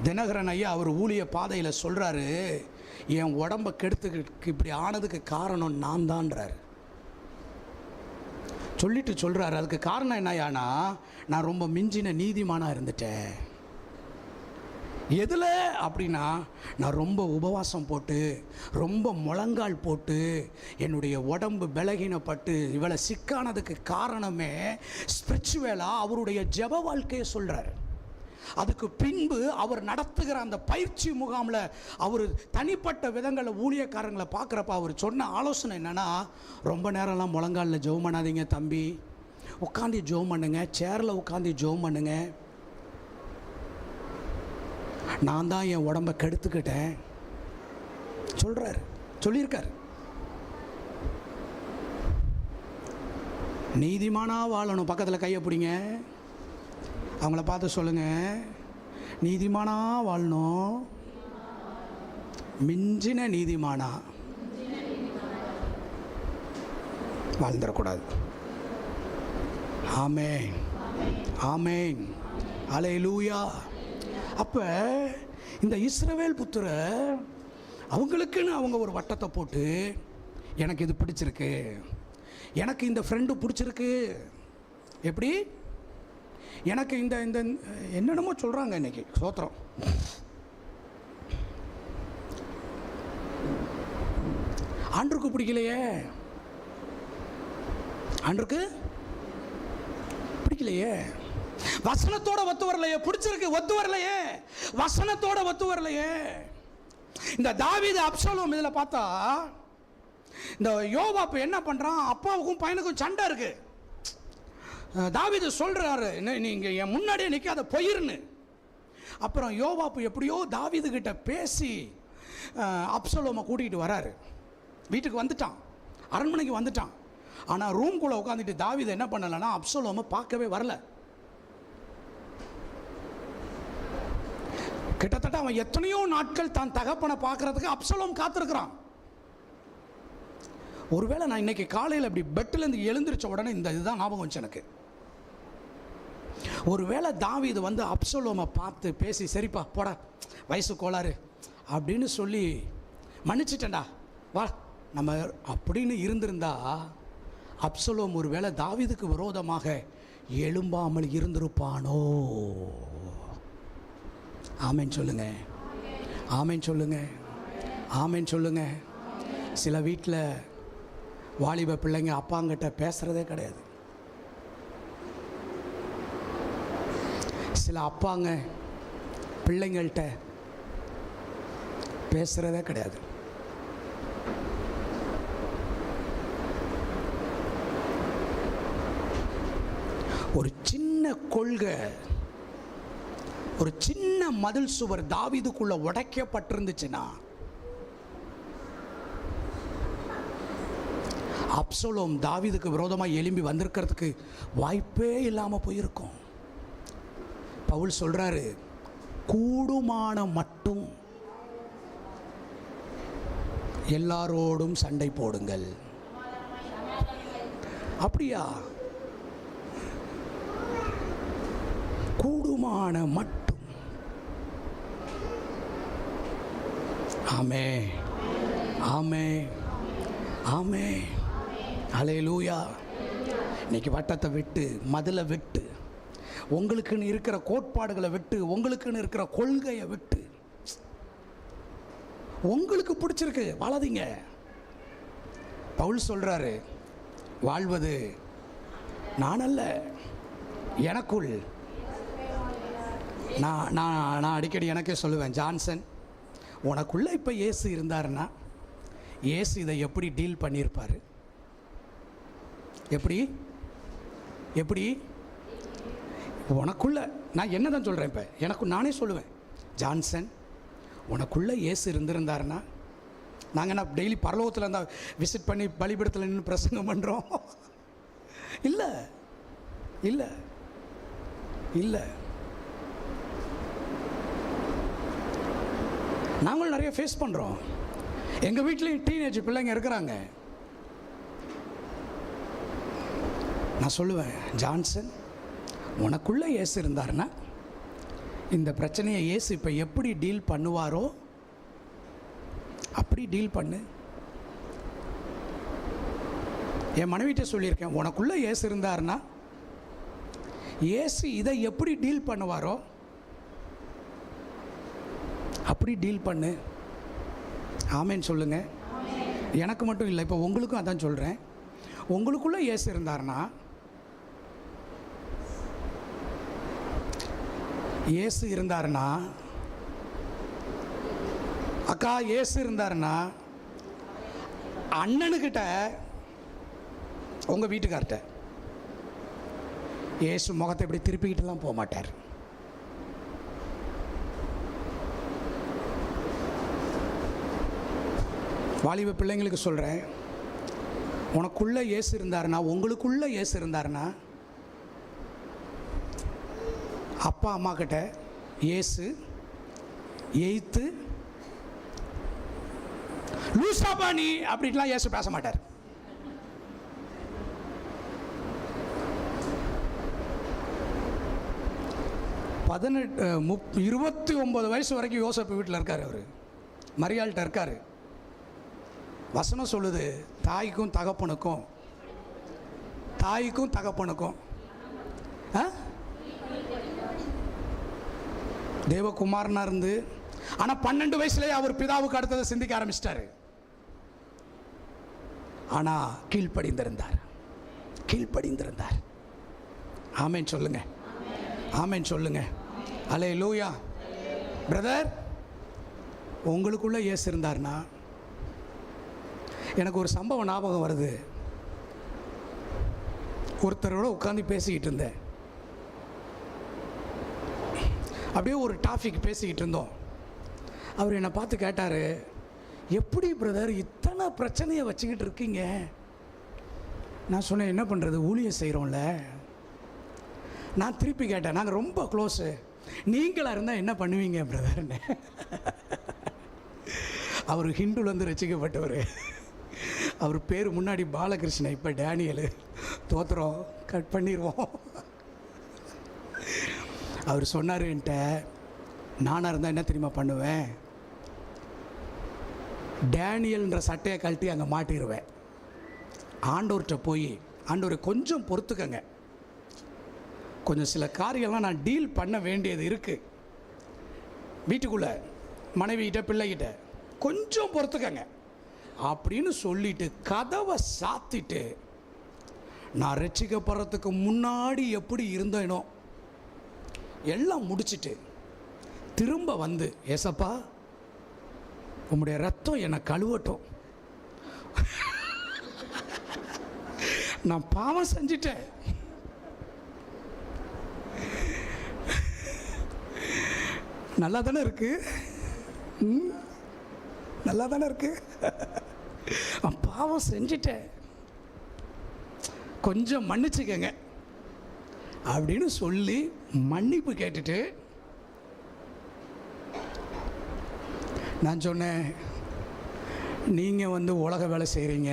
தினகரன் ஐயா அவர் ஊழிய பாதையில் சொல்றாரு, என் உடம்ப கெடுத்துக்கு இப்படி ஆனதுக்கு காரணம் நான் தான்றாரு. சொல்லிட்டு சொல்றாரு, அதுக்கு காரணம் என்னையானா, நான் ரொம்ப மிஞ்சின நீதிமானா இருந்துட்டேன். எதுல அப்படின்னா, நான் ரொம்ப உபவாசம் போட்டு, ரொம்ப முழங்கால் போட்டு, என்னுடைய உடம்பு பலகீனப்பட்டு இவளை சிக்கானதுக்கு காரணமே ஸ்பிரிச்சுவலா அவருடைய ஜெப வாழ்க்கையை சொல்றாரு. அதுக்கு பின்பு அவர் நடத்துகிற அந்த பயிற்சி முகாமில் அவர் தனிப்பட்ட விதங்களில் ஊழியக்காரங்களை பார்க்குறப்ப அவர் சொன்ன ஆலோசனை என்னென்னா, ரொம்ப நேரம்லாம் முழங்காலில் ஜெபம் பண்ணாதீங்க தம்பி, உட்காந்து ஜெபம் பண்ணுங்க, சேரில் உட்காந்து ஜெபம் பண்ணுங்க. நான் தான் என் உடம்பை கெடுத்துக்கிட்டேன் சொல்லியிருக்காரு. நீதிமானா வாழணும். பக்கத்தில் கையை பிடிங்க, அவங்கள பார்த்து சொல்லுங்க, நீதிமானா வாழணும், மிஞ்சின நீதிமானா வாழ்ந்துடக்கூடாது. ஆமென், ஆமென், அல்லேலூயா. அப்போ இந்த இஸ்ரவேல் புத்திரர் அவங்களுக்குன்னு அவங்க ஒரு வட்டத்தை போட்டு, எனக்கு இது பிடிச்சிருக்கு, எனக்கு இந்த ஃப்ரெண்டு பிடிச்சிருக்கு, எப்படி எனக்கு இந்த இந்த என்னென்னமோ சொல்கிறாங்க இன்னைக்கு. சோத்திரம். ஆண்டருக்கு பிடிக்கலையே, ஆண்டருக்கு பிடிக்கலையே, வசனத்தோட ஒத்து வரலையே, பிடிச்சிருக்கு ஒத்து வரலையே, வசனத்தோட ஒத்து வரலையே. இந்த தாவீது அப்சலோம் இதில் பார்த்தா, இந்த யோவாப் என்ன பண்ணுறான், அப்பாவுக்கும் பையனுக்கும் சண்டை இருக்கு. தாவீது சொல்கிறாரு, நீங்கள் என் முன்னாடியே நிற்காத போயிருன்னு. அப்புறம் யோவாப் எப்படியோ தாவீது கிட்ட பேசி அப்சலோமை கூட்டிகிட்டு வராரு. வீட்டுக்கு வந்துட்டான், அரண்மனைக்கு வந்துட்டான். ஆனால் ரூம்குள்ளே உட்காந்துட்டு தாவீது என்ன பண்ணலைன்னா அப்சலோமை பார்க்கவே வரல. கிட்டத்தட்ட அவன் எத்தனையோ நாட்கள் தான் தகப்பனை பார்க்கறதுக்கு அப்சலோம் காத்திருக்கிறான். ஒருவேளை நான் இன்னைக்கு காலையில் அப்படி பெட்டிலேருந்து எழுந்திரிச்ச உடனே இந்த இதுதான் ஞாபகம் வந்துச்சு எனக்கு. ஒருவேளை தாவீது வந்து அப்சலோமை பார்த்து பேசி, சரிப்பா போடா வயசு கோளாறு அப்படின்னு சொல்லி மன்னிச்சிட்டேன்டா வா நம்ம அப்படின்னு இருந்திருந்தா, அப்சலோம் ஒருவேளை தாவீதுக்கு விரோதமாக எழும்பாமல் இருந்திருப்பானோ? ஆமென் சொல்லுங்க, ஆமென் சொல்லுங்க, ஆமென் சொல்லுங்க. சில வீட்டில் வாலிப பிள்ளைங்க அப்பாங்கிட்ட பேசுகிறதே கிடையாது. சில அப்பாங்க பிள்ளைங்கள்ட்ட பேசுகிறதே கிடையாது. ஒரு சின்ன கொள்கை, ஒரு சின்ன மதில் சுவர் தாவீதுக்குள்ள உடைக்கப்பட்டிருந்துச்சுன்னா, அப்சலோம் தாவீதுக்கு விரோதமாக எழும்பி வந்திருக்கிறதுக்கு வாய்ப்பே இல்லாமல் போயிருக்கும். பவுல் சொல்றாரு, கூடுமான மட்டும் எல்லாரோடும் சண்டை போடுங்கள். அப்படியா? கூடுமான மட்டும். ஆமே, ஆமே, ஆமே, அல்லேலூயா. இன்னைக்கு வட்டத்தை விட்டு, மதிலை விட்டு, உங்களுக்குன்னு இருக்கிற கோட்பாடுகளை விட்டு, உங்களுக்குன்னு இருக்கிற கொள்கையை விட்டு, உங்களுக்கு பிடிச்சிருக்கு வாழாதீங்க. பவுல் சொல்றாரு, வாழ்வது நான் அல்ல எனக்குள். நான் அடிக்கடி எனக்கே சொல்லுவேன், ஜான்சன் உனக்குள்ள இப்போ இயேசு இருந்தாருன்னா இயேசு இதை எப்படி டீல் பண்ணியிருப்பாரு? எப்படி எப்படி உனக்குள்ள நான் என்ன தான் சொல்கிறேன், இப்போ எனக்கு நானே சொல்லுவேன், ஜான்சன் உனக்குள்ளே இயேசு இருந்திருந்தாருன்னா, நாங்கள் என்ன டெய்லி பரலோகத்தில் இருந்தால் விசிட் பண்ணி பலிபீடத்தில் நின்று பிரசங்கம் பண்ணுறோம்? இல்லை இல்லை இல்லை. நாங்களும் நிறைய ஃபேஸ் பண்ணுறோம். எங்கள் வீட்லேயும் டீனேஜ் பிள்ளைங்க இருக்கிறாங்க. நான் சொல்லுவேன், ஜான்சன் உனக்குள்ளே இயேசு இருந்தாருன்னா இந்த பிரச்சனையை இயேசு இப்போ எப்படி டீல் பண்ணுவாரோ அப்படி டீல் பண்ணு. என் மனைவிட்ட சொல்லியிருக்கேன், உனக்குள்ளே இயேசு இருந்தாருன்னா இயேசு இதை எப்படி டீல் பண்ணுவாரோ அப்படி டீல் பண்ணு. ஆமேன்னு சொல்லுங்க. எனக்கு மட்டும் இல்லை, இப்போ உங்களுக்கும் அதான் சொல்கிறேன். உங்களுக்குள்ளே இயேசு இருந்தாருன்னா இயேசு இருந்தாருன்னா, அக்கா இயேசு இருந்தாருன்னா, அண்ணனுக்கிட்ட உங்க வீட்டுக்கார்ட்ட இயேசு முகத்தை இப்படி திருப்பிக்கிட்டுலாம் போக மாட்டார். வாலிப பிள்ளைங்களுக்கு சொல்கிறேன், உனக்குள்ளே இயேசு இருந்தாருன்னா, உங்களுக்குள்ளே இயேசு இருந்தாருன்னா, அப்பா அம்மா கிட்ட இயேசு எய்த்து லூசாப்பா நீ அப்படின்லாம் இயேசு பேச மாட்டார். பதினெட்டு 29 வயசு வரைக்கும் யோசேப்பு வீட்டில் இருக்கார். அவர் மரியாள்கிட்ட இருக்கார். வசனம் சொல்லுது, தாய்க்கும் தகப்பனுக்கும் தேவகுமாரனா இருந்து, ஆனால் 12 வயசுலேயே அவர் பிதாவுக்கு அடுத்ததை சிந்திக்க ஆரம்பிச்சிட்டாரு. ஆனால் கீழ்ப்படிந்திருந்தார். ஆமென் சொல்லுங்க, ஆமென் சொல்லுங்க. அல்லேலூயா. பிரதர், உங்களுக்குள்ள இயேசு இருந்தார்னா, எனக்கு ஒரு சம்பவம் ஞாபகம் வருது. ஒருத்தரோட உட்காந்து பேசிக்கிட்டு இருந்தேன். அப்படியே ஒரு டாபிக் பேசிக்கிட்டு இருந்தோம். அவர் என்னை பார்த்து கேட்டார், எப்படி பிரதர் இத்தனை பிரச்சனையை வச்சுக்கிட்டு இருக்கீங்க? நான் சொன்னேன், என்ன பண்ணுறது, ஊழியம் செய்கிறோம்ல. நான் திருப்பி கேட்டேன், நாங்கள் ரொம்ப க்ளோஸு, நீங்களாக இருந்தால் என்ன பண்ணுவீங்க பிரதர்ன்னு. அவர் ஹிந்துலேருந்து ரசிக்கப்பட்டவர். அவர் பேர் முன்னாடி பாலகிருஷ்ணன், இப்போ டேனியல். தோத்துறோம், கட் பண்ணிடுவோம். அவர் சொன்னார் என்கிட்ட, நானாக இருந்தால் என்ன தெரியுமா பண்ணுவேன், டேனியல்ன்ற சட்டையை கழட்டி அங்கே மாட்டிடுவேன். ஆண்டவர்கிட்ட போய், ஆண்டவரை கொஞ்சம் பொறுத்துக்கங்க, கொஞ்சம் சில காரியம்லாம் நான் டீல் பண்ண வேண்டியது இருக்குது வீட்டுக்குள்ளே, மனைவிகிட்ட பிள்ளைகிட்ட, கொஞ்சம் பொறுத்துக்கங்க அப்படின்னு சொல்லிட்டு கதவை சாத்திட்டு, நான் ரட்சிக்கப்படுறதுக்கு முன்னாடி எப்படி இருந்தேனோ எல்லாம் முடிச்சுட்டு திரும்ப வந்து, ஏசப்பா உம்முடைய ரத்தம் என்னை கழுவட்டும், நான் பாவம் செஞ்சிட்டேன், நல்லா தானே இருக்கு, நல்லா தானே இருக்கு, பாவம் செஞ்சிட்டேன், கொஞ்சம் மன்னிச்சுக்கங்க அப்படின்னு சொல்லி மன்னிப்பு கேட்டுட்டு நான் சொன்னேன், நீங்கள் உலக வேலை செய்கிறீங்க,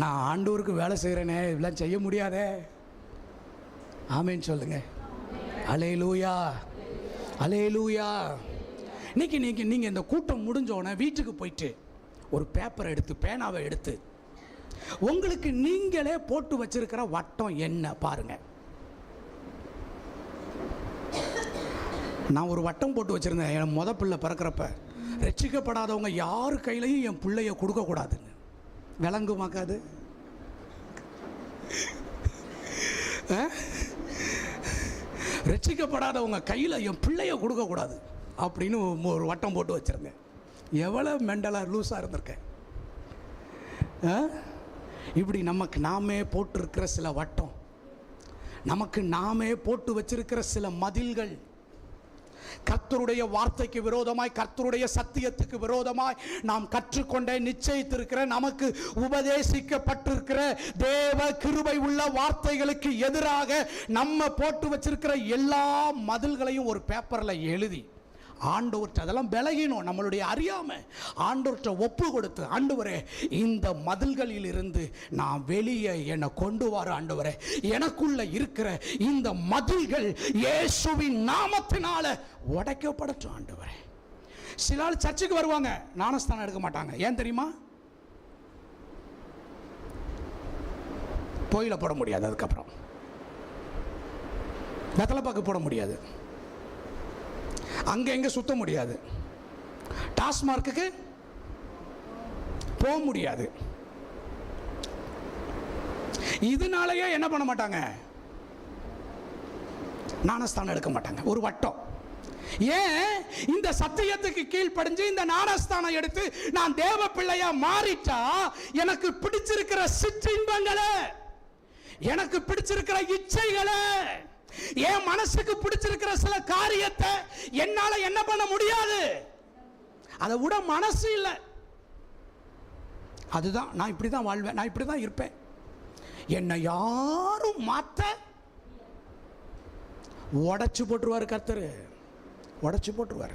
நான் ஆண்டவருக்கு வேலை செய்கிறேனே, இதெல்லாம் செய்ய முடியாதே. ஆமேன்னு சொல்லுங்க. அல்லேலூயா, அல்லேலூயா. நீங்கள் இந்த கூட்டம் முடிஞ்சோடனே வீட்டுக்கு போயிட்டு ஒரு பேப்பரை எடுத்து, பேனாவை எடுத்து, உங்களுக்கு நீங்களே போட்டு வச்சிருக்கிற வட்டம் என்ன பாருங்க. நான் ஒரு வட்டம் போட்டு வச்சிருந்தேன். என் முத பிள்ளை பிறக்கிறப்ப, ரட்சிக்கப்படாதவங்க யார் கையிலையும் என் பிள்ளைய கொடுக்கக்கூடாதுன்னு. விளங்குமாக்காது? ரட்சிக்கப்படாதவங்க கையில் என் பிள்ளைய கொடுக்கக்கூடாது அப்படின்னு ஒரு வட்டம் போட்டு வச்சுருந்தேன். எவ்வளோ மெண்டலாக லூஸாக இருந்திருக்கேன். இப்படி நமக்கு நாமே போட்டிருக்கிற சில வட்டம், நமக்கு நாமே போட்டு வச்சிருக்கிற சில மதில்கள், கர்த்தருடைய வார்த்தைக்கு விரோதமாய், கர்த்தருடைய சத்தியத்துக்கு விரோதமாய் நாம் கற்றுக்கொண்ட, நிச்சயித்திருக்கிற, நமக்கு உபதேசிக்கப்பட்டிருக்கிற தேவ கிருபை உள்ள வார்த்தைகளுக்கு எதிராக நம்ம போட்டு வச்சிருக்கிற எல்லா மதில்களையும் ஒரு பேப்பரில் எழுதி ஆண்டவர்கிட்ட, அதெல்லாம் விலகினோம், நம்மளுடைய அறியாம ஆண்டவர்கிட்ட ஒப்பு கொடுத்து, ஆண்டவரே இந்த மதில்களில் இருந்து நான் வெளியே என்னை கொண்டு வர ஆண்டவரே, எனக்குள்ள இருக்கிற இந்த மதில்கள் இயேசுவின் நாமத்தினால உடைக்கப்படட்டும் ஆண்டவரே. சில ஆள் சர்ச்சுக்கு வருவாங்க, ஞானஸ்தானம் எடுக்க மாட்டாங்க. ஏன் தெரியுமா? கோயில போட முடியாது, அதுக்கப்புறம் வெத்தலைப்பாக்கு போட முடியாது, அங்க எங்க சுத்த முடியாது, டாஸ்மார்க்குக்கு போக முடியாது. இதனாலேயே என்ன பண்ண மாட்டாங்க, ஞானஸ்தானம் எடுக்க மாட்டாங்க. ஒரு வட்டம். ஏன்? இந்த சத்தியத்துக்கு கீழ்ப்படிஞ்சு இந்த ஞானஸ்தானம் எடுத்து நான் தேவ பிள்ளையா மாறிட்டா எனக்கு பிடிச்சிருக்கிற சிற்றின்பங்களை, எனக்கு பிடிச்சிருக்கிற இச்சைகளை, என் மனசுக்கு பிடிச்சிருக்கிற சில காரியத்தை என்னால என்ன பண்ண முடியாது. அதை விட மனசு இல்லை. அதுதான் நான் இப்படி தான் வாழ்வேன், நான் இப்படி தான் இருப்பேன், என்னை யாரும் மாற்ற. உடைச்சு போட்டுருவார் கர்த்தர், உடைச்சு போட்டுருவார்.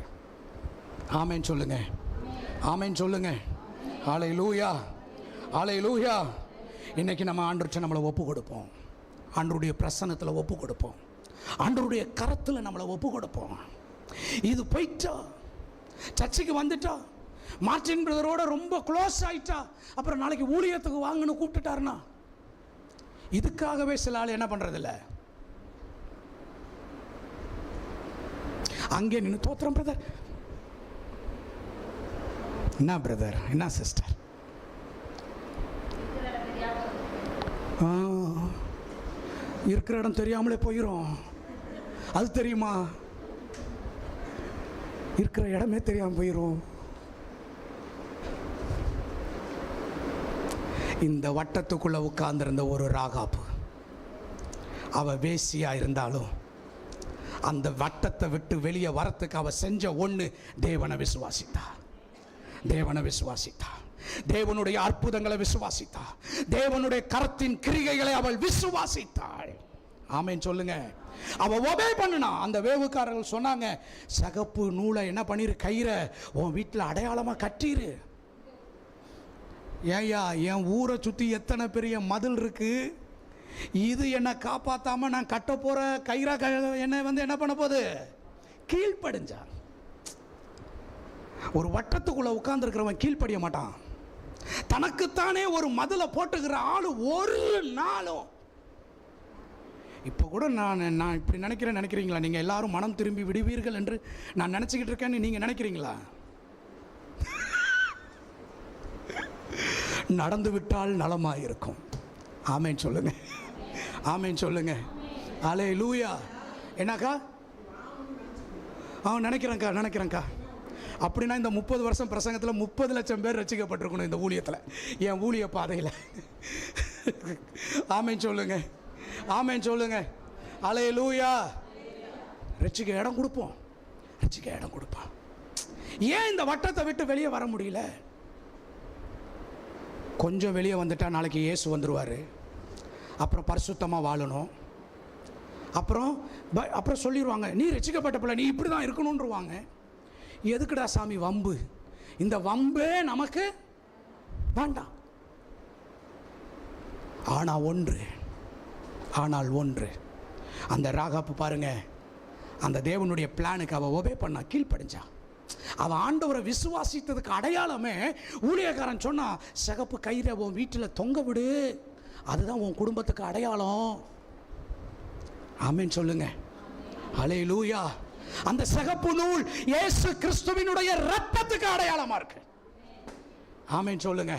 ஆமேன் சொல்லுங்க, ஆமேன் சொல்லுங்க. ஹல்லேலூயா, ஹல்லேலூயா. இன்னைக்கு நம்ம ஆண்டவர்கிட்ட நம்மளை ஒப்பு கொடுப்போம், ஆண்டவருடைய பிரசன்னத்தில் ஒப்பு கொடுப்போம், ஆண்டவருடைய கரத்தில் நம்மளை ஒப்பு கொடுப்போம். இது போயிட்டா, சர்ச்சைக்கு வந்துட்டா, மார்டின் பிரதரோட ரொம்ப க்ளோஸ் ஆயிட்டா, அப்புறம் நாளைக்கு ஊழியத்துக்கு வாங்கன்னு கூப்பிட்டுட்டாருன்னா இதுக்காகவே சில ஆள் என்ன பண்றதில்ல, அங்கே நின்று தோத்திரம் பிரதர், என்ன பிரதர், என்ன சிஸ்டர், இருக்கிற இடம் தெரியாமலே போயிடும். அது தெரியுமா? இருக்கிற இடமே தெரியாம போயிடும். இந்த வட்டத்துக்குள்ள உட்கார்ந்திருந்த ஒரு ராகாப்பு, அவ வேசியா இருந்தாலும் அந்த வட்டத்தை விட்டு வெளியே வரத்துக்கு அவ செஞ்ச ஒண்ணு, தேவனை விசுவாசித்தா, தேவனை விசுவாசித்தா, தேவனுடைய அற்புதங்களை விசுவாசித்தா, தேவனுடைய கரத்தின் கிரிகைகளை அவள் விசுவாசித்தாள். ஆமென் சொல்லுங்க. அவ ஒபே பண்ணுனா. அந்த வேவுக்காரர்கள் சொன்னாங்க, சகப்பு நூலை என்ன பண்ணிரு, கயிறை உன் வீட்டில் அடையாளமா கட்டிரு. ஏயா, என் ஊரை சுற்றி எத்தனை பெரிய மதில் இருக்கு, இது என்னை காப்பாற்றாமல் நான் கட்ட போகிற கயிறா என்னை வந்து என்ன பண்ண போகுது, கீழ்ப்படிஞ்சா. ஒரு வட்டத்துக்குள்ளே உட்கார்ந்துருக்கிறவன் கீழ்ப்படிய மாட்டான். தனக்குத்தானே ஒரு மதிலை போட்டுக்கிற ஆளு ஒரு நாளும். இப்போ கூட நான் இப்படி நினைக்கிறீங்களா? நீங்கள் எல்லாரும் மனம் திரும்பி விடுவீர்கள் என்று நான் நினச்சிக்கிட்டு இருக்கேன்னு நீங்கள் நினைக்கிறீங்களா? நடந்து விட்டால் நலமாயிருக்கும். ஆமேன் சொல்லுங்க, ஆமேன் சொல்லுங்க. ஹல்லேலூயா. என்னக்கா? நினைக்கிறேன்க்கா. அப்படின்னா இந்த 30 வருஷம் பிரசங்கத்தில் 30 லட்சம் பேர் ரட்சிக்கப்பட்டிருக்கணும் இந்த ஊழியத்தில், என் ஊழிய பாதையில். ஆமேன் சொல்லுங்க, ஆமேன் சொல்லுங்க. ஹல்லேலூயா. ரட்சிக்க இடம் கொடுப்போம், ரட்சிக்க இடம் கொடுப்போம். ஏன் இந்த வட்டத்தை விட்டு வெளியே வர முடியல? கொஞ்சம் வெளியே வந்துட்டா நாளைக்கு இயேசு வந்துடுவார், அப்புறம் பரிசுத்தமாக வாழணும், அப்புறம் சொல்லிடுவாங்க, நீ ரட்சிக்கப்பட்ட பிள்ளை, நீ இப்படி தான் இருக்கணும்ன்றுவாங்க. எதுக்குடா சாமி வம்பு? இந்த வம்பே நமக்கு வேண்டாம். ஆனால் ஒன்று, அந்த ராகாப்பு பாருங்க, அந்த தேவனுடைய பிளானுக்கு அவ ஒபே பண்ணா, கீழ்ப்படிஞ்சா. அவன் ஆண்டவரை விசுவாசித்ததுக்கு அடையாளமே, ஊழியக்காரன் சொன்னா, சிகப்பு கயிறை உன் வீட்டில் தொங்க விடு, அதுதான் உன் குடும்பத்துக்கு அடையாளம். ஆமென் சொல்லுங்க. ஹல்லேலூயா. அந்த சிகப்பு நூல் இயேசு கிறிஸ்துவினுடைய இரத்தத்துக்கு அடையாளமா இருக்கு. ஆமென் சொல்லுங்க.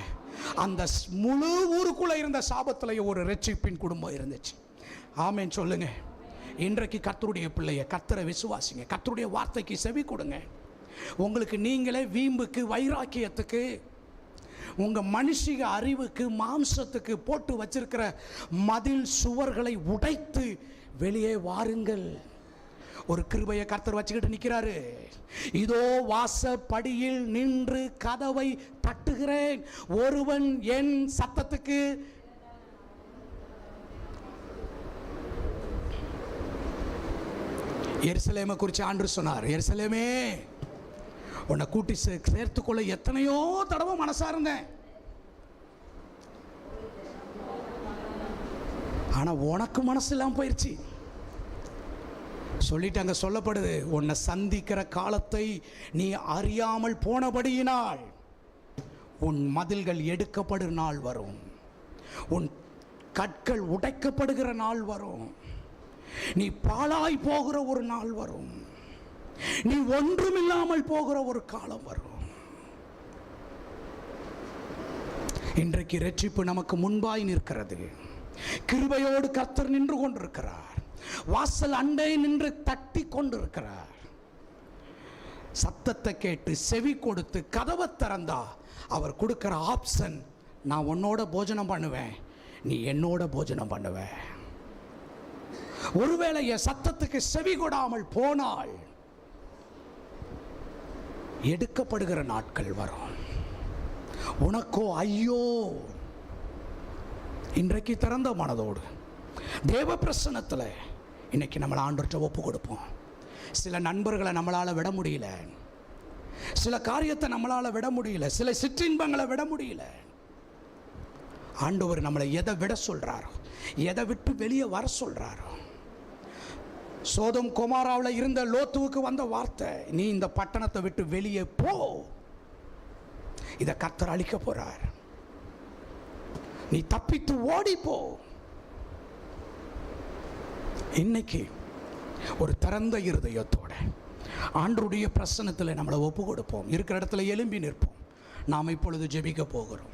அந்த முழு ஊருக்குள்ள இருந்த சாபத்திலேயே ஒரு ரட்சிப்பின் குடும்பம் இருந்துச்சு. ஆமென் சொல்லுங்க. இன்றைக்கு கர்த்தருடைய பிள்ளைய, கர்த்தரை விசுவாசிங்க, கர்த்தருடைய வார்த்தைக்கு செவி கொடுங்க. உங்களுக்கு நீங்களே வீம்புக்கு, வைராக்கியத்துக்கு, உங்க மனுஷிக அறிவுக்கு, மாம்சத்துக்கு போட்டு வச்சிருக்கிற மதில் சுவர்களை உடைத்து வெளியே வாருங்கள். ஒரு கிருபையை கர்த்தர் வச்சுக்கிட்டு நிற்கிறாரு. இதோ வாசப்படியில் நின்று கதவை தட்டுகிறேன், ஒருவன் என் சத்தத்துக்கு. எருசலேமை குறித்து ஆண்டவர் சொன்னார், எருசலேமே உன்னை கூட்டி சேர்த்துக்கொள்ள எத்தனையோ தடவை மனசா இருந்தேன், ஆனா உனக்கு மனசு இல்லாம போயிருச்சு. சொல்லிட்டு அங்க சொல்லப்படுது, உன்னை சந்திக்கிற காலத்தை நீ அறியாமல் போனபடியினால் உன் மதில்கள் எடுக்கப்படுகிற நாள் வரும், உன் கற்கள் உடைக்கப்படுகிற நாள் வரும், நீ பாழாய் போகிற ஒரு நாள் வரும், நீ ஒன்றுமில்லாமல் போகிற ஒரு காலம் வரும். இன்றைக்கு ரட்சிப்பு நமக்கு முன்பாய் நிற்கிறது. கிருபையோடு கர்த்தர் நின்று கொண்டிருக்கிறார். வாசல் அண்டை நின்று தட்டி கொண்டிருக்கிறார். சத்தத்தை கேட்டு செவி கொடுத்து கதவை திறந்தா அவர் கொடுக்கிற ஆப்ஷன், நான் உன்னோட போஜனம் பண்ணுவேன், நீ என்னோட போஜனம் பண்ணுவ. ஒருவேளை என் சத்தத்துக்கு செவி கொடாமல் போனால் எடுக்கப்படுகிற நாட்கள் வரும். உனக்கோ ஐயோ. இன்றைக்கு திறந்த மனதோடு தேவ பிரசன்னத்தில் இன்னைக்கு நம்மளை ஆண்டவர்கிட்ட ஒப்பு கொடுப்போம். சில நண்பர்களை நம்மளால் விட முடியல, சில காரியத்தை நம்மளால் விட முடியல, சில சிற்றின்பங்களை விட முடியல. ஆண்டவர் நம்மளை எதை விட சொல்றாரோ, எதை விட்டு வெளியே வர சொல்றாரோ. சோதம் கொமாராவில் இருந்த லோத்துவுக்கு வந்த வார்த்தை, நீ இந்த பட்டணத்தை விட்டு வெளியே போ, இதை கர்த்தர் அழிக்க போறார், நீ தப்பித்து ஓடி போ. இன்னைக்கு ஒரு திறந்த இருதயத்தோட ஆண்டவருடைய பிரசன்னத்தில் நம்மளை ஒப்பு கொடுப்போம். இருக்கிற இடத்துல எழும்பி நிற்போம். நாம் இப்பொழுது ஜெபிக்க போகிறோம்.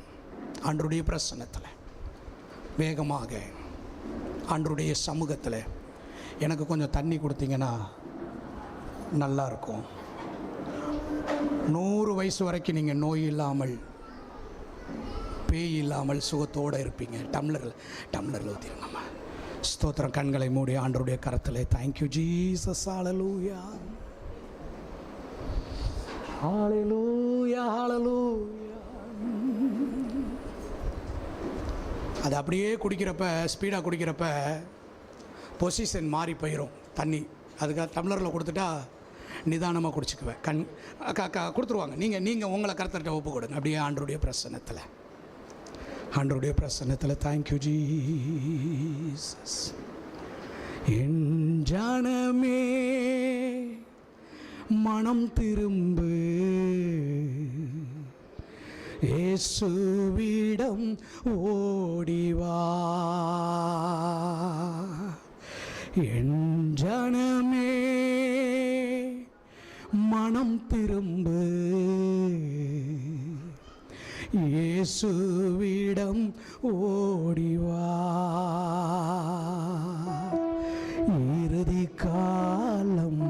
ஆண்டவருடைய பிரசன்னத்தில் வேகமாக ஆண்டவருடைய சமூகத்தில் எனக்கு கொஞ்சம் தண்ணி கொடுத்தீங்கன்னா நல்லா இருக்கும். 100 வயசு வரைக்கும் நீங்கள் நோய் இல்லாமல் பேய் இல்லாமல் சுகத்தோடு இருப்பீங்க. டம்ளரில் ஊற்றிருங்கம்மா. ஸ்தோத்திரம். கண்களை மூடி ஆண்டவருடைய கரத்தில். Thank you Jesus. Hallelujah, hallelujah, hallelujah. அது அப்படியே குடிக்கிறப்ப, ஸ்பீடாக குடிக்கிறப்ப பொசிஷன் மாறி போயிடும் தண்ணி. அதுக்காக டம்ளரில் கொடுத்துட்டா நிதானமாக குடிச்சுக்குவேன். கொடுத்துருவாங்க. நீங்கள் உங்களை கருத்துட்ட ஒப்பு கொடுங்க. அப்படியே ஆண்டவருடைய பிரசன்னத்தில், ஆண்டவருடைய பிரசன்னத்தில். Thank you Jesus. என் ஜனமே மனம் திரும்பு, இயேசுவிடம் ஓடிவா. என் ஜனமே மனம் திரும்பு, இயேசுவிடம் ஓடிவா. இறுதி காலம்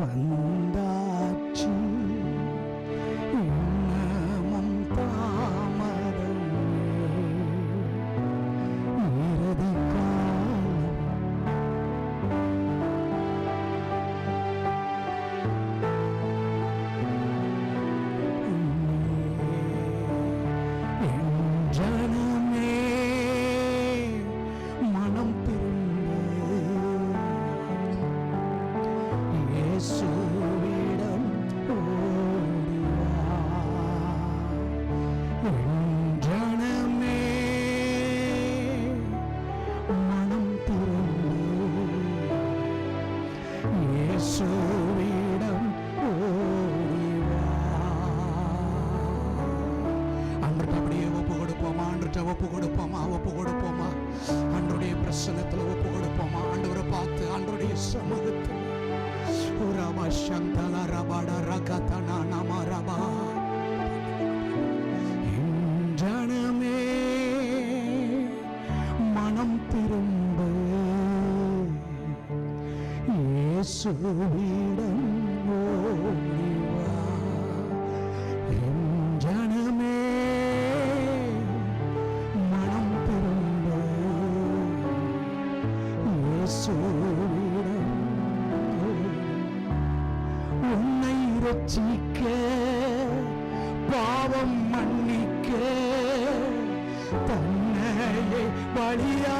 வந்தாச்சு, இன்னமும் தாமதம். இறுதி ஒப்பு கொடுப்போமா, ஒப்பு கொடுப்போமா, ஆண்டவருடைய பிரசன்னத்தில் ஒப்பு கொடுப்போமா. ஆண்டவரை பார்த்து ஆண்டவருடைய சமூகத்தில் ரபா சந்தல ரபாட ரகதனா நம ரபா. ஜனமே மனம் திரும்ப, இயேசுவிடம் ஓடிவா. ஜனமே மனம் திரும்ப, இயேசுவிடம். உன்னை ரட்சிக்க, பாவம் மன்னிக்க தன்னையே பலியாக்கினார்.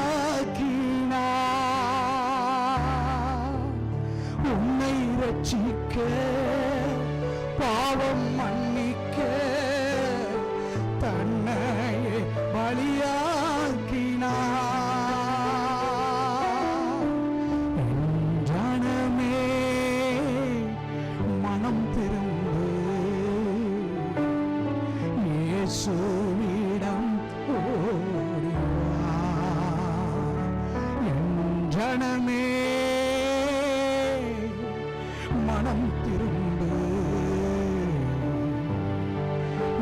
உன்னை ரட்சிக்க, பாவம் மன்னிக்க தன்னையே பலியாக்கினார். ஜனமே மனம் திரும்பு, இயேசுவிடம் ஓடிவா. ஜனமே மனம் திரும்பு,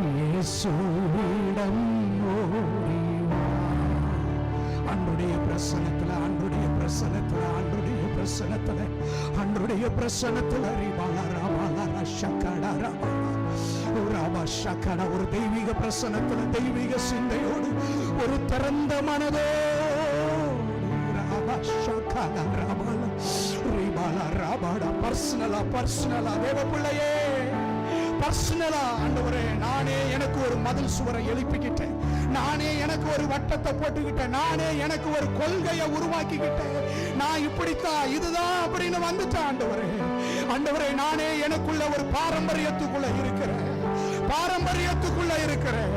இயேசுவிடம் ஓடிவா. ஆண்டுடைய பிரசன்னத்துல, ஆண்டுடைய பிரசன்னத்துல, ஆண்டுடைய பிரசன்னத்துல, ஆண்டுடைய பிரசன்னத்துல ஒரு தெய்வீக பிரசன்னத்துல, தெய்வீக சிந்தையோடு, ஒரு திறந்த மனதோடு பர்சனலா தேவ பிள்ளையே, பர்சனலா ஆண்டவரே, நானே எனக்கு ஒரு மதில் சுவரை எழுப்பிக்கிட்டேன், நானே எனக்கு ஒரு வட்டத்தை போட்டுக்கிட்டேன், நானே எனக்கு ஒரு கொள்கையை உருவாக்கிக்கிட்டேன், நான் இப்படித்தான் இதுதான் அப்படின்னு வந்துட்டேன். ஆண்டவரே, ஆண்டவரே, நானே எனக்குள்ள ஒரு பாரம்பரியத்துக்குள்ள இருக்கிறேன், பாரம்பரியத்துக்குள்ள இருக்கிறேன்.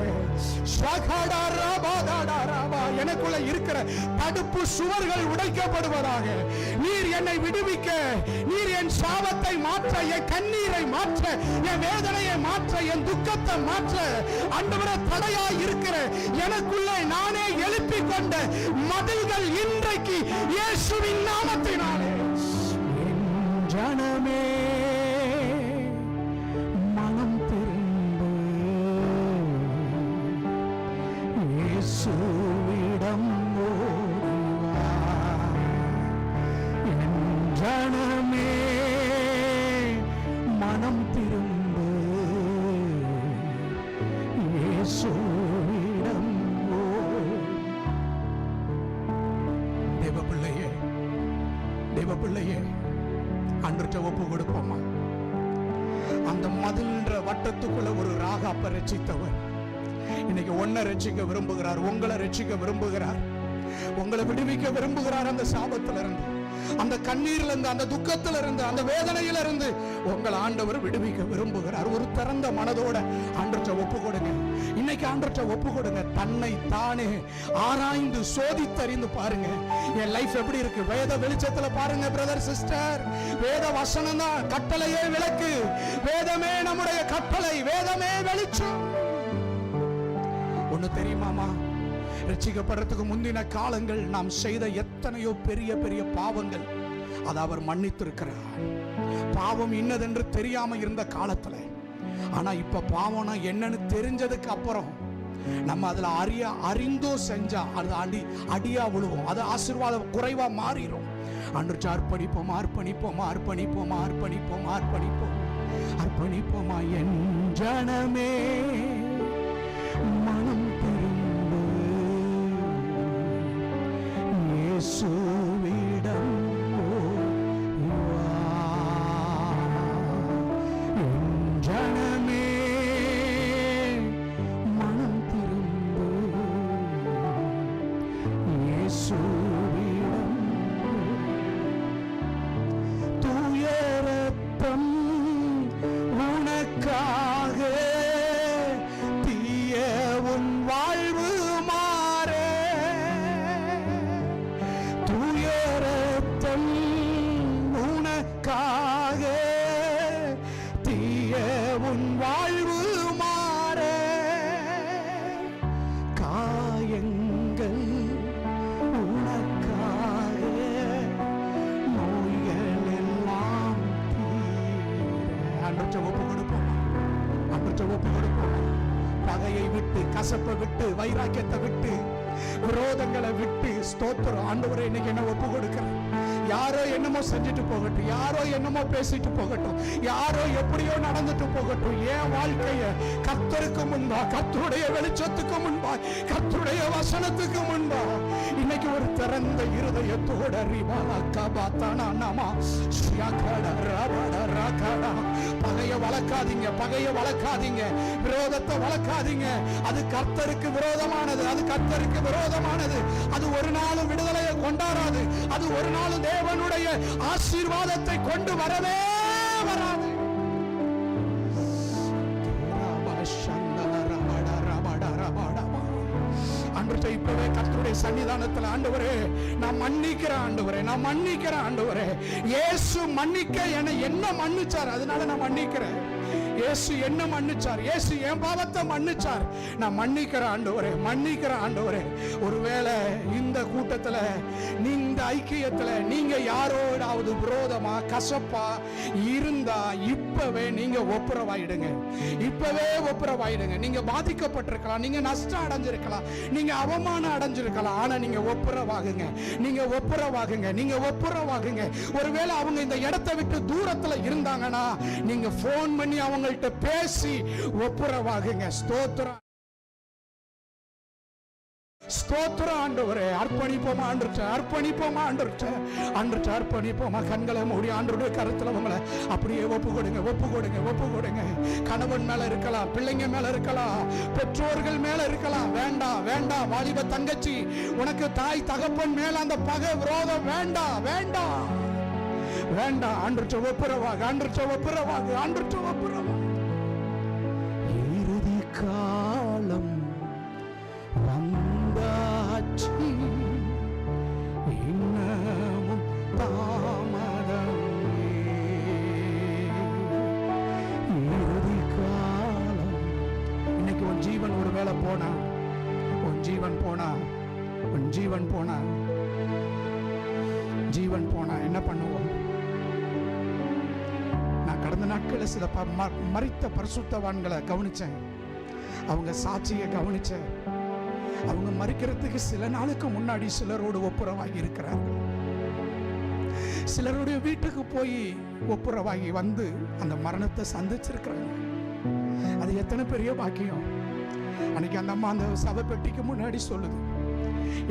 எனக்குள்ள இருக்கிற தடுப்பு சுவர்கள் உடைக்கப்படுவதாக. நீர் என்னை விடுவிக்க, நீர் என் சாபத்தை மாற்ற, என் கண்ணீரை மாற்ற, என் வேதனையை மாற்ற, என் துக்கத்தை மாற்ற ஆண்டவரே தடையாய் இருக்கிற எனக்குள்ள நானே எழுப்பிக் கொண்ட மதில்கள் இன்றைக்கு இயேசுவின் நாமத்தினாலே என் ஜனமே மனம் திரும்பு, இயேசுவிடம் ஓடிவா. என் ஜனமே மனம் திரும்பு, இயேசுவிடம் ஓடி. தேவ பிள்ளையே, தேவ பிள்ளையே, அன்றைய ஒப்பு கொடுப்போமா? அந்த மதில்ன்ற வட்டத்துக்குள்ள ஒரு ராகாப்ப ரட்சித்தவர் இன்னைக்கு ஒன்ன ரட்சிக்க விரும்புகிறார், உங்களை ரட்சிக்க விரும்புகிறார், உங்களை விடுவிக்க விரும்புகிறார். அந்த சாபத்தில இருந்து, அந்த கண்ணீர்ல இருந்து, அந்த துக்கத்தில இருந்து, அந்த வேதனையில இருந்து உங்கள் ஆண்டவர் விடுவிக்க விரும்புகிறார். ஒரு திறந்த மனதோட ஆண்டவர்ட்ட ஒப்பு கொடுங்க. இன்னைக்கு ஆண்டவர்ட்ட ஒப்பு கொடுங்க. தன்னை தானே ஆராய்ந்து சோதித்தறிந்து பாருங்க, என் லைஃப் எப்படி இருக்கு. வேத வெளிச்சத்துல பாருங்க பிரதர் சிஸ்டர், வேத வசனம் தான் கட்டளையே விளக்கு, வேதமே நம்முடைய கட்டளை, வேதமே வெளிச்சம். ஒண்ணு தெரியுமாமா, ரட்சிக்கப்படுறதுக்கு முந்தின காலங்கள் நாம் செய்த எத்தனையோ பெரிய பெரிய பாவங்கள் அதை அவர் மன்னித்திருக்கிறார். பாவம் இன்னதென்று தெரியாம இருந்த காலத்துல, ஆனா இப்ப பாவம்னா என்னன்னு தெரிஞ்சதுக்கு அப்புறம் நம்ம அதுல அறிந்தோ செஞ்சா அது அடியா விழுவோம், அது ஆசீர்வாதம் குறைவா மாறிடும். அன்று அர்ப்பணிப்போமா, அர்ப்பணிப்போமா, அர்ப்பணிப்போமா, அர்ப்பணிப்போமா, அர்ப்பணிப்போம், அர்ப்பணிப்போமா. என் ஜனமே மனம் திரும்பு, இயேசுவிடம் ஓடிவா. என் ஜனமே மனம் திரும்பு, இயேசுவிடம். தூய ரத்தம் உனக்காக, உன் வாழ்வு மாறே. தூய ரத்தம் உனக்காக, தீய உன் வாழ்வு மாறே. காயங்கள் உனக்காக, நோய்கள் எல்லாம் தீர. அன்றைய ஒப்பு கொடுப்போம், அன்றைய ஒப்பு கொடுப்போம். பகையை விட்டு, கசப்பை விட்டு, வைராக்கியத்தை விட்டு, விரோதங்களை விட்டு, ஸ்தோத்திரம். ஆண்டவரே, இன்னைக்கு என்ன ஒப்பு கொடுக்கிறேன். யாரோ என்னமோ செஞ்சுட்டு போகட்டும், யாரோ என்னமோ பேசிட்டு போகட்டும், யாரோ எப்படியோ நடந்துட்டு போகட்டும். என் வாழ்க்கைய கர்த்தருக்கு முன்பா, கர்த்தருடைய வெளிச்சத்துக்கு முன்பா, கர்த்தருடைய வசனத்துக்கு முன்பா இன்னைக்கு ஒரு திறந்த இருதயத்தோட பகைய வளர்க்காதீங்க, பகைய வளர்க்காதீங்க, விரோதத்தை வளர்க்காதீங்க. அது கர்த்தருக்கு விரோதமானது, அது கர்த்தருக்கு விரோதமானது. அது ஒரு நாளும் விடுதலையை கொண்டாடாது, அது ஒரு நாளும் தேவனுடைய ஆசீர்வாதத்தை கொண்டு வரவே வராது. அன்றைய இப்பவே கர்த்தருடைய சன்னிதானத்தில், ஆண்டவரே நான் மன்னிக்கிறேன், ஆண்டவரே நான் மன்னிக்கிறேன், ஆண்டவரே இயேசு மன்னிக்க என்ன மன்னிச்சார், அதனால நான் மன்னிக்கிறேன். இயேசு என்ன மன்னிச்சார், இயேசு என் பாவத்தை மன்னிச்சார். நான் மன்னிக்கிற ஆண்டவரே, மன்னிக்கிற ஆண்டவரே. ஒருவேளை இந்த கூட்டத்தில், இந்த ஐக்கியத்தில் நீங்க யாரோடாவது விரோதமா கசப்பா இருந்தா இப்பவே நீங்க ஒப்புரவாயிடுங்க. இப்பவே ஒப்புரவாயிடுங்க. நீங்க பாதிக்கப்பட்டிருக்கலாம், நீங்க நஷ்டம் அடைஞ்சிருக்கலாம், நீங்க அவமானம் அடைஞ்சிருக்கலாம். ஆனா நீங்க ஒப்புரவாகுங்க, நீங்க ஒப்புரவாகுங்க, நீங்க ஒப்புரவாகுங்க. ஒருவேளை அவங்க இந்த இடத்தை விட்டு தூரத்துல இருந்தாங்கன்னா நீங்க போன் பண்ணி அவங்கள்ட்ட பேசி ஒப்புரவாகுங்க. ஸ்தோத்திரம், ஸ்தோத்திரம் ஆண்டவரே. அர்ப்பணிப்போமா ஆண்டவரே, அர்ப்பணிப்போமா ஆண்டவரே, ஆண்டவரே அர்ப்பணிப்போமா. கண்களை மூடி ஆண்டவருடைய கருத்துல உங்களை அப்படியே ஒப்பு கொடுங்க, ஒப்பு கொடுங்க, ஒப்பு கொடுங்க. கணவன் மேல இருக்கலாம், பிள்ளைங்க மேல இருக்கலாம், பெற்றோர்கள் மேல இருக்கலாம். வேண்டாம், வேண்டாம். வாலிப தங்கச்சி, உனக்கு தாய் தகப்பன் மேல அந்த பகை விரோதம் வேண்டாம், வேண்டாம், வேண்டாம். ஆண்டவரே ஒப்புரவாக, ஆண்டவரே ஒப்புரவாக, ஆண்டவரே ஒப்புரவாக. இறுதி காலம் வந்தாச்சு, இன்னமும் தாமதமே. இறுதி காலம். இன்னைக்கு உன் ஜீவன் ஒரு வேளை போனா, உன் ஜீவன் போனா, உன் ஜீவன் போனா, ஜீவன் போனா என்ன பண்ணுவோம்? நான் கடந்த நாட்களில் சில மரித்த பரிசுத்தவான்களை கவனிச்சேன், அவங்க சாட்சியை கவனிச்சேன். அவங்க மரிக்கிறதுக்கு சில நாளுக்கு முன்னாடி சிலரோடு ஒப்புரவாகி இருக்கிறார்கள். சிலருடைய வீட்டுக்கு போய் ஒப்புரவாகி வந்து அந்த மரணத்தை சந்திச்சிருக்கிறாங்க. அது எத்தனை பெரிய பாக்கியம். அன்னைக்கு அந்த அம்மா அந்த சபை பெட்டிக்கு முன்னாடி சொல்லுது,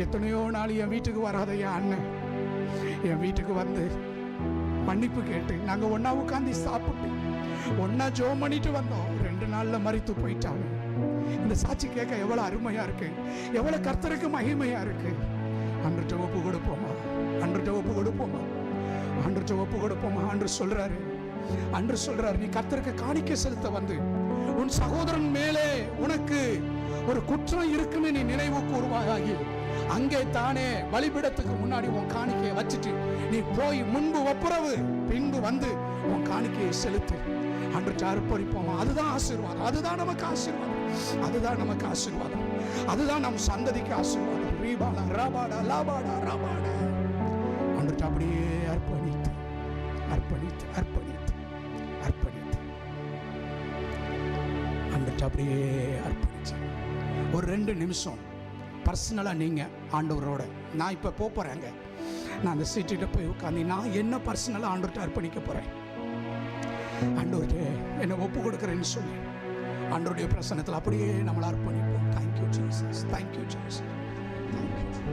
எத்தனையோ நாள் என் வீட்டுக்கு வராத என் அண்ணன் என் வீட்டுக்கு வந்து மன்னிப்பு கேட்டு நாங்க ஒன்னா உட்காந்து சாப்பிட்டு ஒன்னா ஜெபம் பண்ணிட்டு வந்தோம். 2 நாள்ல மரித்து போயிட்டாங்க. இந்த சாட்சி கேட்க எவ்வளவு அருமையா இருக்கு, எவ்வளவு கர்த்தருக்கு மகிமையா இருக்கு. அன்றைய ஒப்பு கொடுப்போமா, அன்றைய ஒப்பு கொடுப்போமா, அன்றைய ஒப்பு கொடுப்போமா. அன்று சொல்றாரு, அன்று சொல்றாரு, நீ கர்த்தருக்கு காணிக்கை செலுத்த வந்து உன் சகோதரன் மேலே உனக்கு ஒரு குற்றம் இருக்குன்னு நீ நினைவு கூறுவாயாகி அங்கே தானே பலிபீடத்துக்கு முன்னாடி உன் காணிக்கையை வச்சுட்டு நீ போய் முன்பு ஒப்புரவு, பின்பு வந்து உன் காணிக்கையை செலுத்து. அன்று அர்ப்பணிப்போமா. அதுதான் ஆசீர்வாதம், அதுதான் நமக்கு ஆசீர்வாதம், அதுதான் நமக்கு ஆசீர்வாதம், அதுதான் நம் சந்ததிக்கு ஆசீர்வாதம். ரீபாடா ராபாடா லாபாடா ராபாடா. அன்று அப்படியே அர்ப்பணித்து அர்ப்பணித்து அர்ப்பணித்து அர்ப்பணித்து அன்று அப்படியே அர்ப்பணிச்சு ஒரு 2 நிமிஷம் பர்சனலா நீங்க ஆண்டவரோட, நான் இப்ப போறேங்க, நான் அந்த சீட்டிட்ட போய் உட்காந்து நான் என்ன பர்சனலா ஆண்டவர்கிட்ட அர்ப்பணிக்க போறேன். ஆண்டவர்கிட்ட என்னை ஒப்பு கொடுக்குறேன்னு சொல்லி ஆண்டவருடைய பிரசன்னத்தில் அப்படியே நம்மளை அர்ப்பணிப்போம். Thank you Jesus, thank you Jesus, thank you.